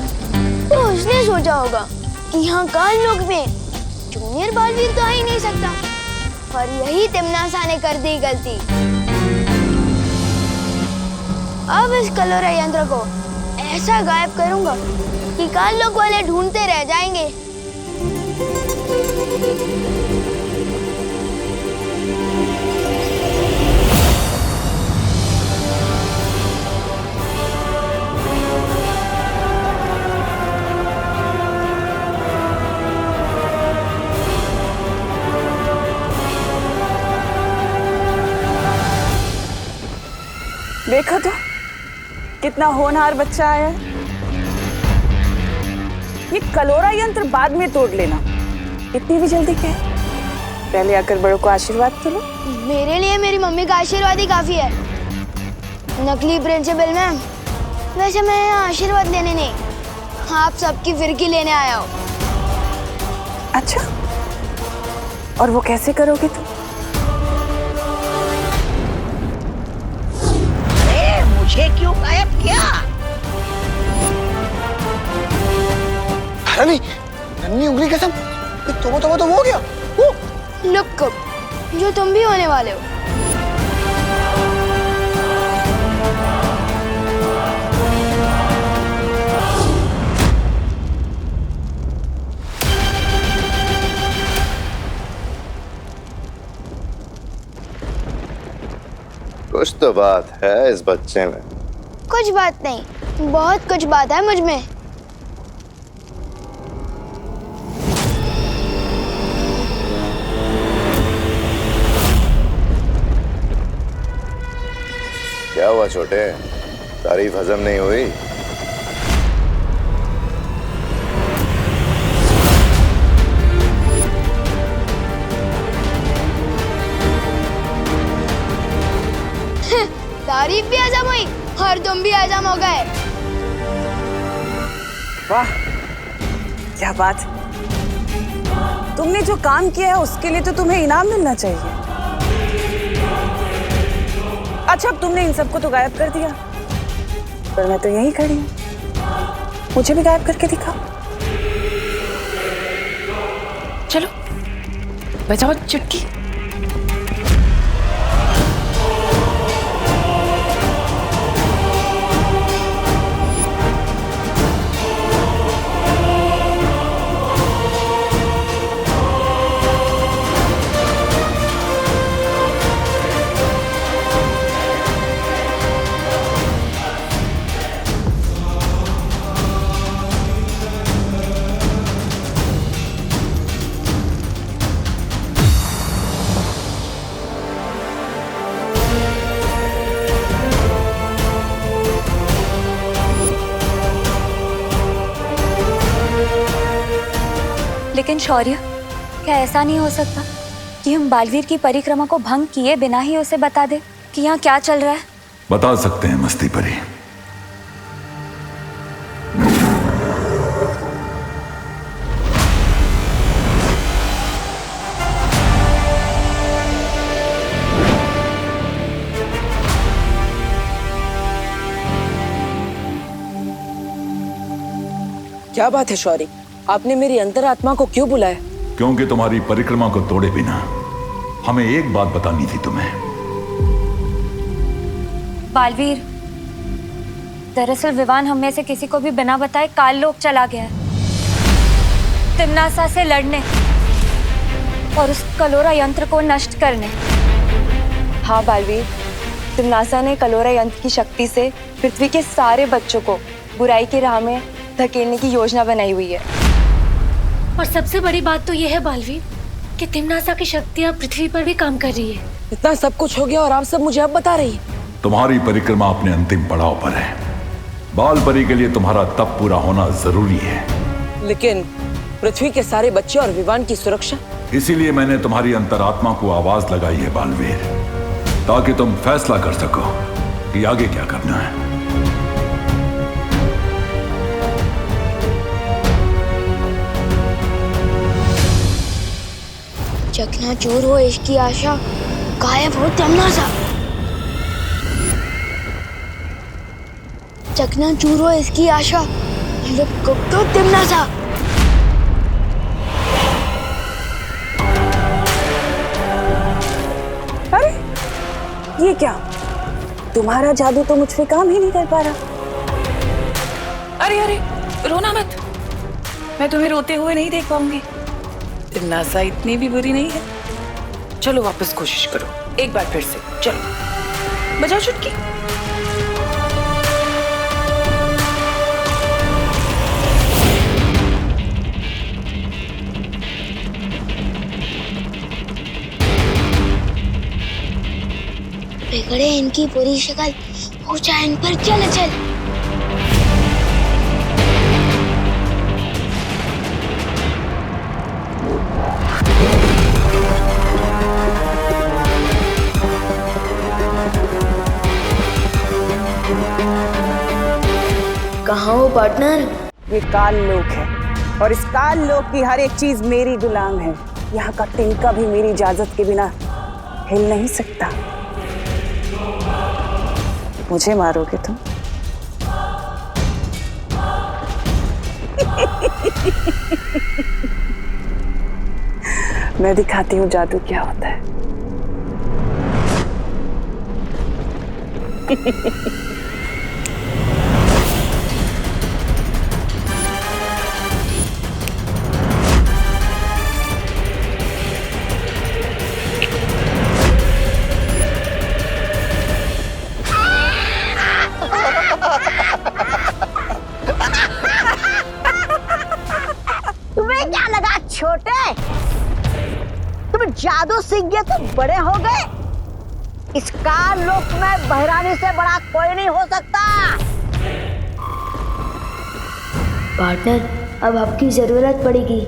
तो उसने सोचा होगा कि यहाँ काललोक में जूनियर बालवीर तो आ ही नहीं सकता, और यही तिम्नासा ने कर दी गलती। अब इस कलोरा यंत्र को ऐसा गायब करूंगा कि काललोक वाले ढूंढते रह जाएंगे। कितना होनहार बच्चा आया है। ये कलोरा यंत्र बाद में तोड़ लेना, इतनी भी जल्दी क्या है? पहले आकर बड़ों को आशीर्वाद तो लो। मेरे लिए मेरी मम्मी का आशीर्वाद ही काफी है। नकली प्रिंसिपल मैम, वैसे मैं यहाँ आशीर्वाद लेने नहीं, आप सबकी फिरकी लेने आया हूँ। अच्छा, और वो कैसे करोगे तुम? मुझे क्यों गायब किया? अरे नन्ही उंगली कसम, तो वो हो गया। लुक जो तुम भी होने वाले हो। कुछ तो बात है इस बच्चे में। कुछ बात नहीं, बहुत कुछ बात है मुझ में। क्या हुआ छोटे, तारीफ हजम नहीं हुई? तारीफ भी हजम हुई और तुम भी हजम हो गए। वाह, क्या बात। तुमने जो काम किया है उसके लिए तो तुम्हें इनाम मिलना चाहिए। अच्छा, अब तुमने इन सबको तो गायब कर दिया, पर मैं तो यहीं खड़ी हूँ, मुझे भी गायब करके दिखाओ। चलो बजाओ चुटकी। लेकिन शौर्य, क्या ऐसा नहीं हो सकता कि हम बालवीर की परिक्रमा को भंग किए बिना ही उसे बता दे कि यहाँ क्या चल रहा है? बता सकते हैं मस्ती परी। क्या बात है शौर्य, आपने मेरी अंतरात्मा को क्यों बुलाया? क्योंकि तुम्हारी परिक्रमा को तोड़े बिना हमें एक बात बतानी थी तुम्हें। बालवीर, दरअसल विवान हम में से किसी को भी बिना बताए काल लोक चला गया है, तिम्नासा से लड़ने और उस कलोरा यंत्र को नष्ट करने। हाँ बालवीर, तिम्नासा ने कलोरा यंत्र की शक्ति से पृथ्वी के सारे बच्चों को बुराई की राह में धकेलने की योजना बनाई हुई है। और सबसे बड़ी बात तो यह है बालवीर कि तिम्नासा की शक्तियाँ पृथ्वी पर भी काम कर रही है। इतना सब कुछ हो गया और आप सब मुझे अब बता रही है? तुम्हारी परिक्रमा अपने अंतिम पड़ाव पर है। बाल परी के लिए तुम्हारा तप पूरा होना जरूरी है। लेकिन पृथ्वी के सारे बच्चे और विवान की सुरक्षा? इसीलिए मैंने तुम्हारी अंतरात्मा को आवाज लगाई है बालवीर, ताकि तुम फैसला कर सको कि आगे क्या करना है। चकनाचूर हो इसकी आशा, गायब हो तिम्नासा। चकनाचूर हो इसकी आशा, लुक तो तिम्नासा। अरे ये क्या, तुम्हारा जादू तो मुझ पे काम ही नहीं कर पा रहा। अरे अरे रोना मत, मैं तुम्हें रोते हुए नहीं देख पाऊंगी। तिम्नासा इतनी भी बुरी नहीं है। चलो वापस कोशिश करो, एक बार फिर से। चलो बजाओ चुटकी। बिगड़े इनकी पूरी शक्ल, ऊंचा इन पर चल चल। कहाँ हो पार्टनर? ये काल लोक है और इस काल लोक की हर एक चीज मेरी गुलाम है। यहाँ का तिनका भी मेरी इजाजत के बिना हिल नहीं सकता। मुझे मारोगे तुम? मैं दिखाती हूँ जादू क्या होता है। तुम्हें क्या लगा छोटे? तुम जादू सीख गए तो बड़े हो गए? इस काल लोक में बहरानी से बड़ा कोई नहीं हो सकता। पार्टनर, अब आपकी जरूरत पड़ेगी।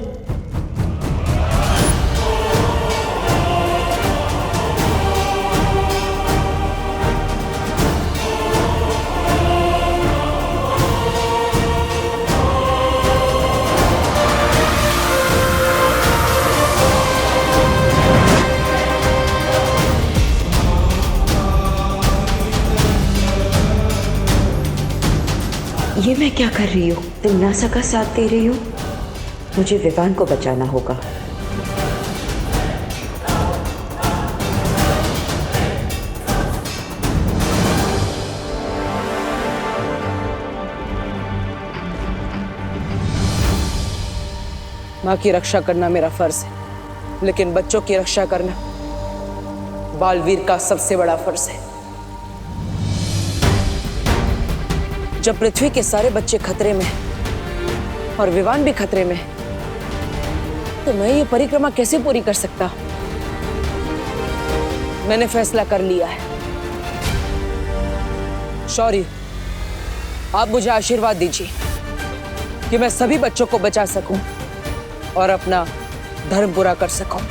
ये मैं क्या कर रही हूँ? तिमनासा का साथ दे रही हूँ। मुझे विवान को बचाना होगा। माँ की रक्षा करना मेरा फर्ज है, लेकिन बच्चों की रक्षा करना बालवीर का सबसे बड़ा फर्ज है। जब पृथ्वी के सारे बच्चे खतरे में हैं और विवान भी खतरे में है, तो मैं ये परिक्रमा कैसे पूरी कर सकता? मैंने फैसला कर लिया है। शौर्य, आप मुझे आशीर्वाद दीजिए कि मैं सभी बच्चों को बचा सकूं और अपना धर्म पूरा कर सकूं।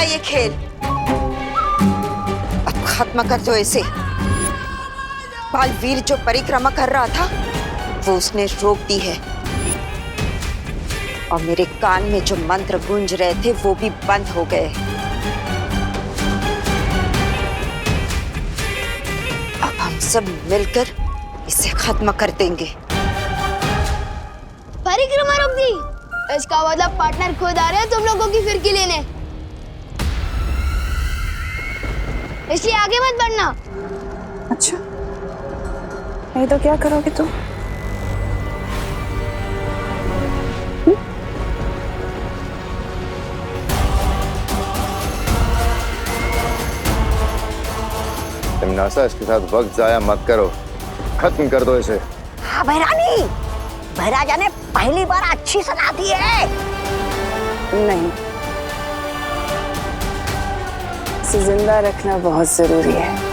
ये खेल अब खत्म कर दो इसे। बालवीर जो परिक्रमा कर रहा था वो उसने रोक दी है, और मेरे कान में जो मंत्र गूंज रहे थे वो भी बंद हो गए। अब हम सब मिलकर इसे खत्म कर देंगे। परिक्रमा रोक दी? इसका मतलब पार्टनर खुद आ रहे हैं तुम लोगों की फिरकी लेने, इसलिए आगे मत बढ़ना। अच्छा, नहीं तो क्या करोगे तुम? तिमनासा, इसके साथ वक्त जाया मत करो, खत्म कर दो इसे। हाँ बहरानी, बहराजा ने पहली बार अच्छी सलाह दी है। नहीं, इसे जिंदा रखना बहुत जरूरी है।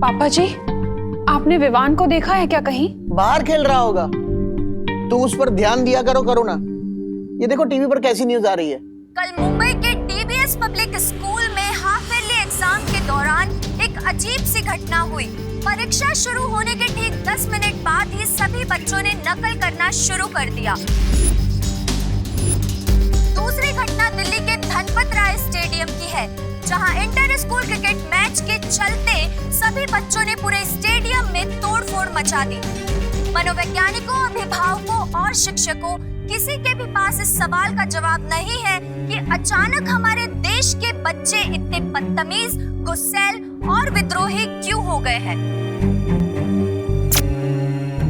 पापा जी, आपने विवान को देखा है क्या कहीं? बाहर खेल रहा होगा। तू उस पर ध्यान दिया करो ना। ये देखो टीवी पर कैसी न्यूज आ रही है। कल मुंबई के डीबीएस पब्लिक स्कूल में हाफ ईयरली एग्जाम के दौरान एक अजीब सी घटना हुई। परीक्षा शुरू होने के ठीक 10 मिनट बाद ही सभी बच्चों ने नकल करना शुरू कर दिया। दूसरी घटना दिल्ली के धनपत राय स्टेडियम की है, जहां इंटर स्कूल क्रिकेट मैच के चलते सभी बच्चों ने पूरे स्टेडियम में तोड़फोड़ मचा दी। मनोवैज्ञानिकों, अभिभावकों और शिक्षकों, किसी के भी पास इस सवाल का जवाब नहीं है कि अचानक हमारे देश के बच्चे इतने बदतमीज, गुस्सैल और विद्रोही क्यों हो गए हैं।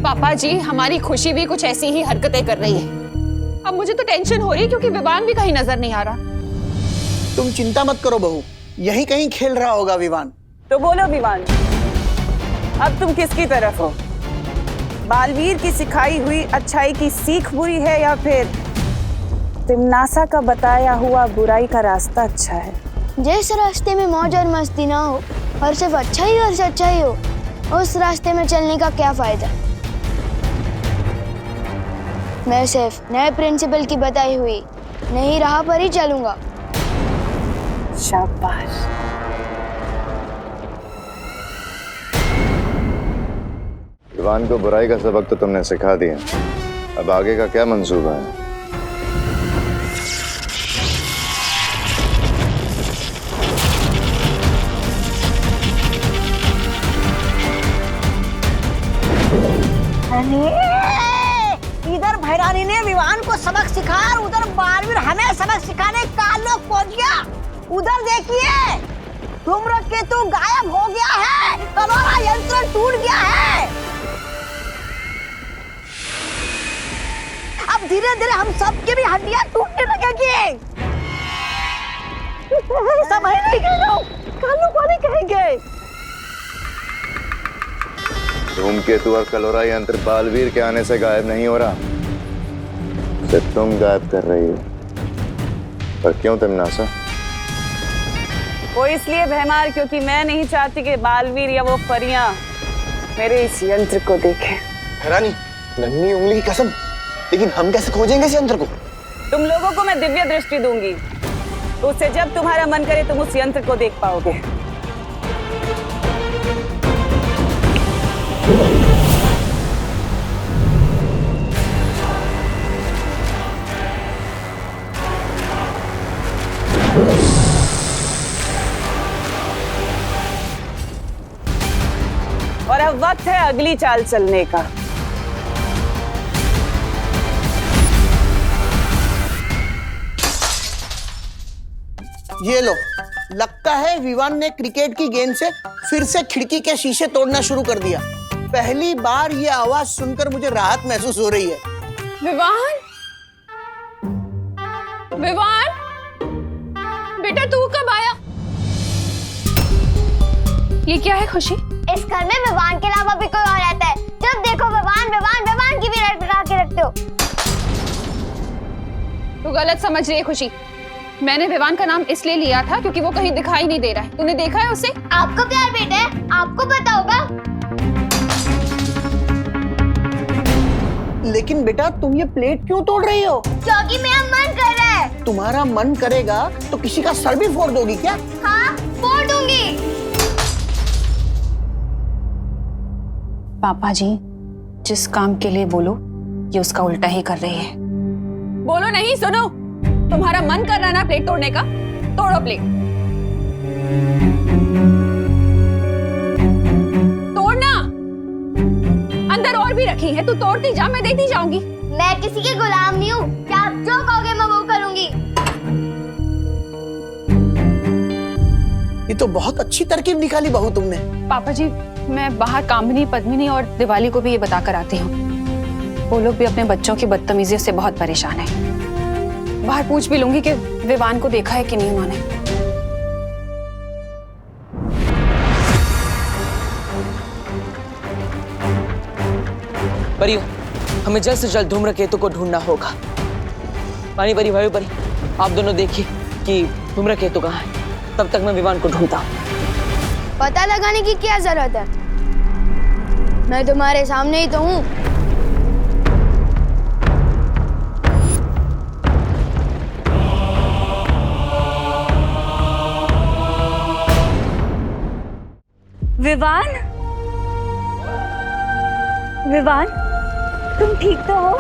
पापा जी, हमारी खुशी भी कुछ ऐसी ही हरकतें कर रही है। अब मुझे तो टेंशन हो रही है क्योंकि विवान भी कहीं नजर नहीं आ रहा। तुम चिंता मत करो बहू, यही कहीं खेल रहा होगा विवान। तो बोलो विवान, अब तुम किसकी तरफ हो? बालवीर की सिखाई हुई अच्छाई की सीख बुरी है या फिर तिमनासा का बताया हुआ बुराई का रास्ता अच्छा है? जिस रास्ते में मौज और मस्ती ना हो और सिर्फ अच्छाई और सच्चाई हो, उस रास्ते में चलने का क्या फायदा। मैं सिर्फ नए प्रिंसिपल की बताई हुई नई राह पर ही चलूंगा। शाबाश। विवान को बुराई का सबक तो तुमने सिखा दिया, अब आगे का क्या मंसूबा है? इधर भैरानी ने विवान को सबक सिखाया और उधर बालवीर हमें सबक सिखाने का लोग पहुंच गया। उधर देखिए, धूम्रकेतु गायब हो गया है, कलोरा यंत्र टूट गया है। अब धीरे धीरे हम सबकी भी हड्डियां टूटने लगेगी। समझ नहीं गए लोग, कालू को नहीं कहेंगे। धूमकेतु और कलोरा यंत्र बालवीर के आने से गायब नहीं हो रहा, सिर्फ तुम गायब कर रही हो। पर क्यों तिमनासा? वो इसलिए भैमार क्योंकि मैं नहीं चाहती कि बालवीर या वो परियां मेरे इस यंत्र को देखें। रानी, नन्ही उंगली की कसम, लेकिन हम कैसे खोजेंगे इस यंत्र को? तुम लोगों को मैं दिव्य दृष्टि दूंगी, तो उससे जब तुम्हारा मन करे तुम उस यंत्र को देख पाओगे। और अब वक्त है अगली चाल चलने का। ये लो, लगता है विवान ने क्रिकेट की गेंद से फिर से खिड़की के शीशे तोड़ना शुरू कर दिया। पहली बार ये आवाज सुनकर मुझे राहत महसूस हो रही है। विवान, विवान, बेटा तू कब आया? ये क्या है खुशी? इस घर में विवान के अलावा भी कोई और रहता है। जब देखो विवान विवान विवान की भी रट रटा के रखते हो। तू गलत समझ रही है खुशी। मैंने विवान का नाम इसलिए लिया था क्योंकि वो कहीं दिखाई नहीं दे रहा है। तूने देखा है उसे? आपका प्यार बेटा है, आपको पता होगा। लेकिन बेटा तुम ये प्लेट क्यों तोड़ रही हो? क्योंकि मेरा मन कर रहा है। तुम्हारा मन करेगा तो किसी का सर भी फोड़ दोगी क्या? हाँ, फोड़ दूंगी। पापा जी, जिस काम के लिए बोलो ये उसका उल्टा ही कर रही है। बोलो नहीं, सुनो। तुम्हारा मन कर रहा है ना प्लेट तोड़ने का? तोड़ो प्लेट। तोड़ना। अंदर और भी रखी है, तू तोड़ती जा, मैं देती जाऊंगी। मैं किसी के गुलाम नहीं हूँ। क्या आप जो कहोगे मैं वो करूंगी। ये तो बहुत अच्छी तरकीब निकाली बहू तुमने। पापा जी, मैं बाहर कामिनी, पद्मिनी और दिवाली को भी ये बता कर आती हूँ। वो लोग भी अपने बच्चों की बदतमीजियों से बहुत परेशान हैं। बाहर पूछ भी लूंगी कि विवान को देखा है कि नहीं उन्होंने। परियो, हमें जल्द से जल्द धूम्रकेतु को ढूंढना होगा। पानी परी, भाई परी, आप दोनों देखिए कि धूम्रकेतु कहाँ है। तब तक मैं विवान को ढूंढता हूँ। पता लगाने की क्या जरूरत है? मैं तुम्हारे सामने ही तो हूँ। विवान, विवान, तुम ठीक तो हो?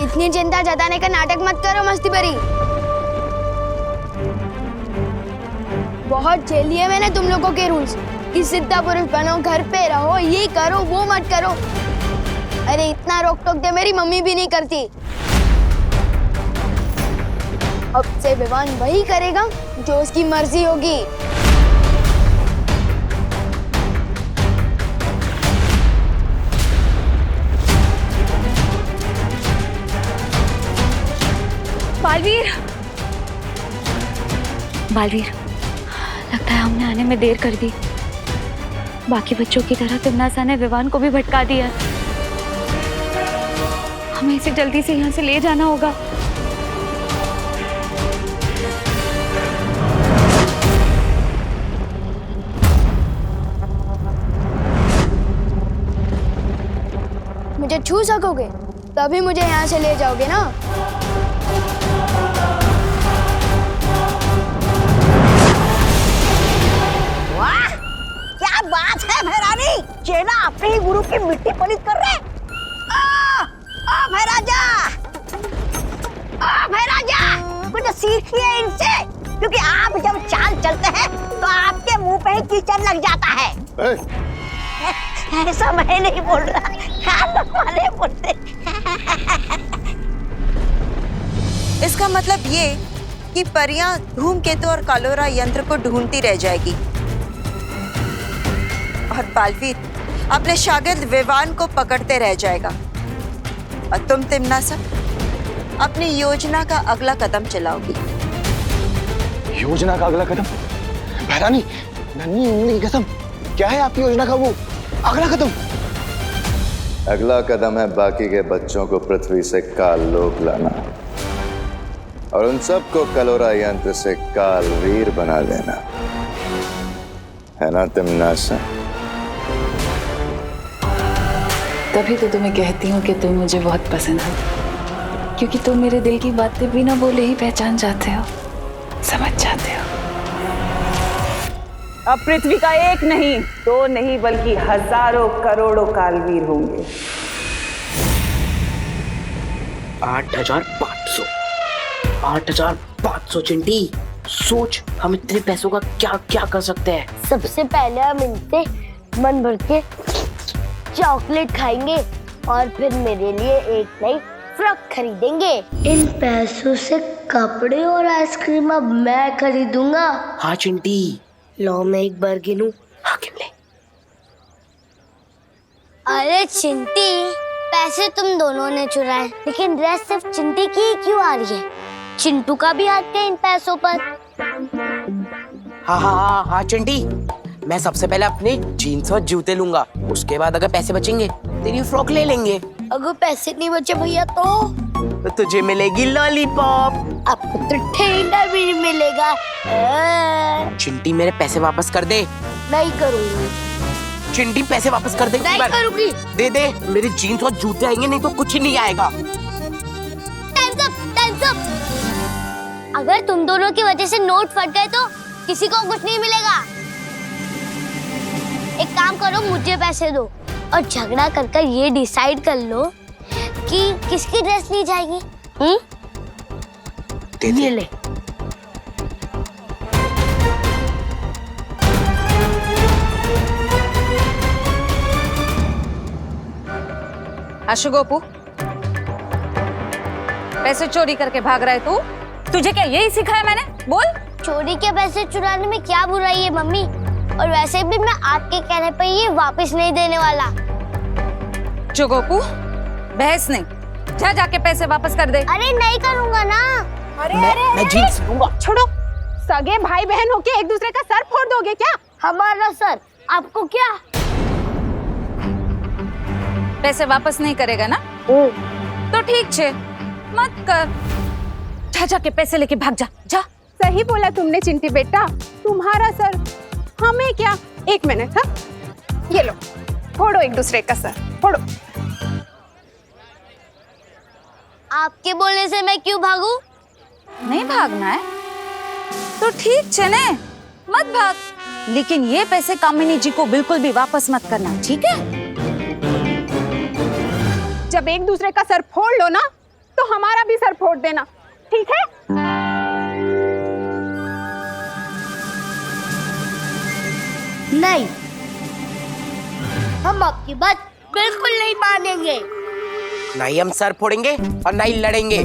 इतनी चिंता जताने का नाटक मत करो मस्ती भरी। बहुत झेल लिए मैंने तुम लोगों के रूल्स कि सिद्धा पुरुष बनो, घर पे रहो, ये करो वो मत करो। अरे इतना रोक टोक दे मेरी मम्मी भी नहीं करती। अब से विवान वही करेगा जो उसकी मर्जी होगी। बालवीर, बालवीर, लगता है हमने आने में देर कर दी। बाकी बच्चों की तरह तिमनासा ने विवान को भी भटका दिया। हमें इसे जल्दी से यहाँ से ले जाना होगा। मुझे छू सकोगे तभी मुझे यहाँ से ले जाओगे ना। क्या बात है भैरानी, चेला अपने ही गुरु की मिट्टी पलित कर रहे। भैराजा, कुछ सीखिए इनसे, क्योंकि आप जब चाल चलते हैं तो आपके मुंह पे ही कीचड़ लग जाता है। ऐसा मैं नहीं बोल रहा, खान वाले बोलते। इसका मतलब ये कि परियां धूमकेतु और कालोरा यंत्र को ढूंढती रह जाएगी और बालवीर अपने शागिर्द विवान को पकड़ते रह जाएगा और तुम तिमनासा अपनी योजना का अगला कदम चलाओगी। योजना का अगला कदम? भैरानी, नन्ही उंगली की कसम, क्या है आपकी योजना का वो अगला कदम? अगला कदम है बाकी के बच्चों को पृथ्वी से काल लोक लाना और उन सबको कलोरा यंत्र से कालवीर बना देना, है ना तिमनासा? तभी तो तुम्हें कहती हूँ कि तुम मुझे बहुत पसंद हो, क्योंकि तुम मेरे दिल की बातें बिना बोले ही पहचान जाते हो, समझ जाते हो। अब पृथ्वी का एक नहीं, दो नहीं, बल्कि हजारों करोड़ों कालवीर होंगे। 8,500 8,500 चिंटी, सोच हम इतने पैसों का क्या क्या कर सकते हैं। सबसे पहले हम इनसे मन भर के चॉकलेट खाएंगे और फिर मेरे लिए एक नई फ्रॉक खरीदेंगे। इन पैसों से कपड़े और आइसक्रीम अब मैं खरीदूंगा। हाँ चिंटी। लो मैं एक बार गिनूं। हाँ गिन ले। अरे चिंटी, पैसे तुम दोनों ने चुराए, लेकिन ड्रेस सिर्फ चिंटी की ही क्यों आ रही है? चिंटू का भी हाथ है इन पैसों पर। हाँ हाँ हाँ हाँ चिंटी, मैं सबसे पहले अपने जीन्स और जूते लूंगा, उसके बाद अगर पैसे बचेंगे तेरी फ्रॉक ले लेंगे। अगर पैसे नहीं बचे भैया तो तुझे मिलेगी लॉलीपॉप। आपको तो ठेंगा भी नहीं मिलेगा। चिंटी मेरे पैसे वापस कर दे। नहीं करूंगी। चिंटी पैसे वापस कर दे। नहीं करूंगी। दे दे, मेरे जीन्स और जूते आएंगे, नहीं तो कुछ ही नहीं आएगा। Times up. अगर तुम दोनों की वजह से नोट फट गए तो किसी को कुछ नहीं मिलेगा। एक काम करो, मुझे पैसे दो और झगड़ा कर ये डिसाइड कर लो कि किसकी ड्रेस ली जाएगी। ये ले। अशोगोपू, पैसे चोरी करके भाग रहा है तू? तुझे क्या यही सिखाया मैंने? बोल। चोरी के पैसे चुराने में क्या बुराई है मम्मी? और वैसे भी मैं आपके कहने पे ये वापस नहीं देने वाला। जोगोपू, बहस नहीं, जाके पैसे वापस कर दे। अरे नहीं करूंगा ना। मैं जीन्स लूंगा। छोड़ो, सगे भाई बहन होके एक दूसरे का सर फोड़ दोगे क्या? हमारा सर आपको क्या? पैसे वापस नहीं करेगा ना? तो ठीक है, मत कर। जाके पैसे लेके भाग जा। सही बोला तुमने चिंटी बेटा, तुम्हारा सर हमें क्या, 1 मिनट। हाँ, ये लो, फोड़ो एक दूसरे का सर, फोड़ो। आपके बोलने से मैं क्यों भागूं? नहीं भागना है तो ठीक चले, मत भाग, लेकिन ये पैसे कामिनी जी को बिल्कुल भी वापस मत करना, ठीक है? जब एक दूसरे का सर फोड़ लो ना, तो हमारा भी सर फोड़ देना, ठीक है? नहीं, हम आपकी बात बिल्कुल नहीं मानेंगे। नहीं हम सर फोड़ेंगे और नहीं लड़ेंगे।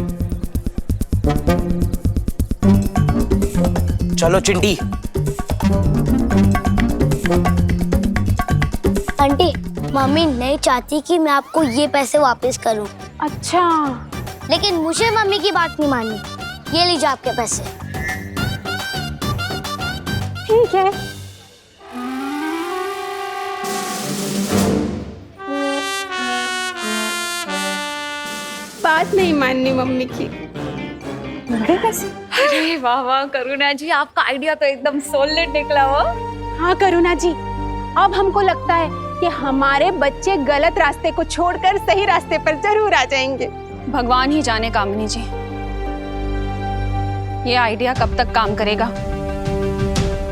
चलो चिंटी। आंटी, मम्मी नहीं चाहती कि मैं आपको ये पैसे वापस करूं। अच्छा, लेकिन मुझे मम्मी की बात नहीं माननी। ये लीजिए आपके पैसे। ठीक है। बात नहीं माननी मम्मी की। अरे वाह वाह करुणा जी, आपका आइडिया तो एकदम सॉलिड निकला हो। हाँ करुणा जी, अब हमको लगता है कि हमारे बच्चे गलत रास्ते को छोड़कर सही रास्ते पर जरूर आ जाएंगे। भगवान ही जाने कामिनी जी, ये आइडिया कब तक काम करेगा।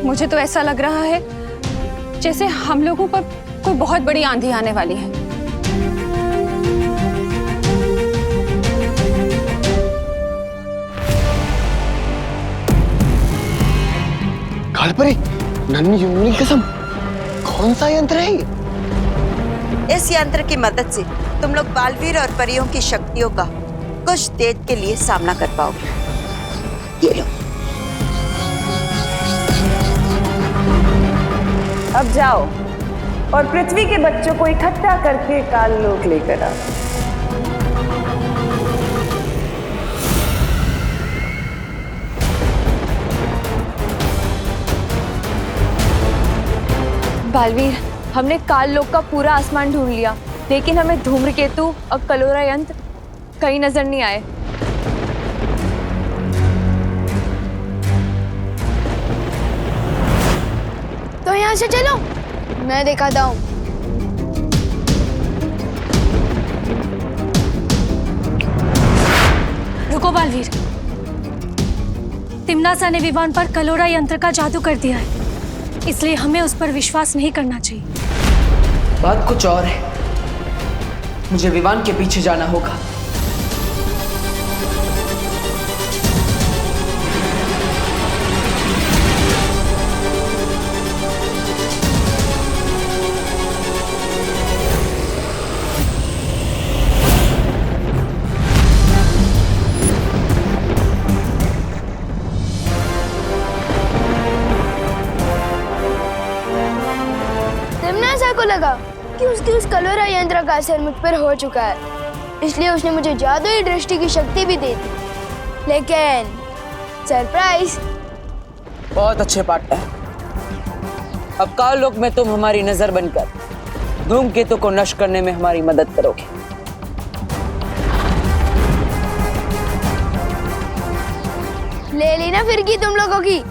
मुझे तो ऐसा लग रहा है जैसे हम लोगों पर कोई बहुत बड़ी आंधी आने वाली है। कालपरी, नन्ही जुनूनी कसम, कौन सा यंत्र है ये? इस यंत्र की मदद से तुम लोग बालवीर और परियों की शक्तियों का कुछ देर के लिए सामना कर पाओगे। ये लो। अब जाओ और पृथ्वी के बच्चों को इकट्ठा करके काललोक लेकर आओ। बालवीर, हमने काल लोक का पूरा आसमान ढूंढ लिया, लेकिन हमें धूम्रकेतु और कलोरा यंत्र कहीं नजर नहीं आए। तो यहाँ से चलो, मैं दिखाता हूँ। रुको बालवीर, तिम्नासा ने विवान पर कलोरा यंत्र का जादू कर दिया है, इसलिए हमें उस पर विश्वास नहीं करना चाहिए। बात कुछ और है, मुझे विवान के पीछे जाना होगा। तिम्नासा को लगा कि उसकी उस कलोरा यंत्र का असर मुझ पर हो चुका है, इसलिए उसने मुझे जादुई दृष्टि की शक्ति भी दे दी। लेकिन सरप्राइज। बहुत अच्छे पार्टनर। अब काललोक में तुम हमारी नजर बनकर धूमकेतु को नष्ट करने में हमारी मदद करोगे। ले ली ना फिरकी तुम लोगों की।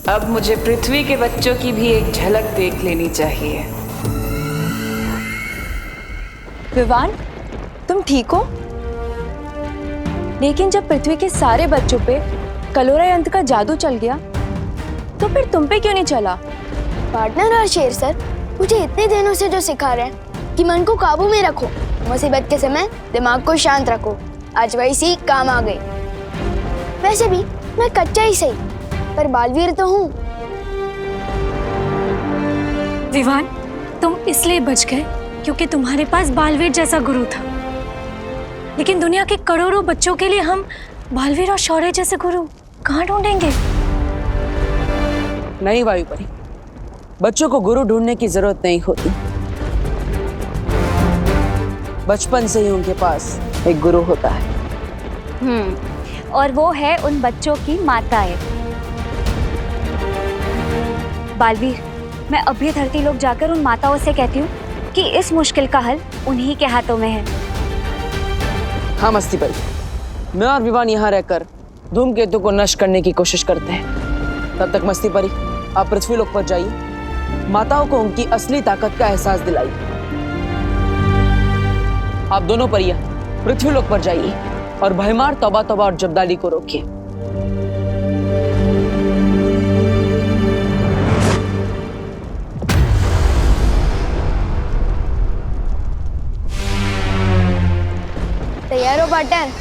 अब मुझे पृथ्वी के बच्चों की भी एक झलक देख लेनी चाहिए। विवान, तुम ठीक हो? लेकिन जब पृथ्वी के सारे बच्चों पे कलोरा यंत्र का जादू चल गया, तो फिर तुम पे क्यों नहीं चला? पार्टनर और शेर सर मुझे इतने दिनों से जो सिखा रहे हैं कि मन को काबू में रखो, मुसीबत के समय दिमाग को शांत रखो, आज वही सीख काम आ गई। वैसे भी मैं कच्चा ही सही, पर बालवीर तो हूँ। विवान, तुम इसलिए बच गए क्योंकि तुम्हारे पास बालवीर जैसा गुरु था, लेकिन दुनिया के करोड़ों बच्चों के लिए हम बालवीर और शौर्य जैसे गुरु कहाँ ढूंढेंगे? नहीं वायुपरी, बच्चों को गुरु ढूंढने की जरूरत नहीं होती। बचपन से ही उनके पास एक गुरु होता है। और वो है उन बच्चों की माताएं। बालवीर, मैं अभी धरती लोक जाकर उन माताओं से कहती हूँ कि इस मुश्किल का हल उन्हीं के हाथों में है। हाँ मस्ती परी, मैं और विवान यहाँ रहकर धूमकेतु को नष्ट करने की कोशिश करते हैं। तब तक मस्ती परी आप पृथ्वी लोक पर जाइए, माताओं को उनकी असली ताकत का एहसास दिलाइए। आप दोनों परियां पृथ्वी लोक पर जाइए और भयमार तौबा तौबा और जब्दाली को रोकिए। तैयार हो पार्टनर?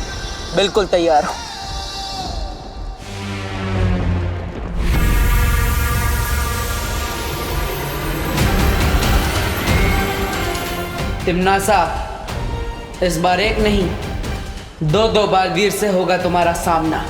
बिल्कुल तैयार हो। तिम्नासा, इस बार एक नहीं 2 बार वीर से होगा तुम्हारा सामना।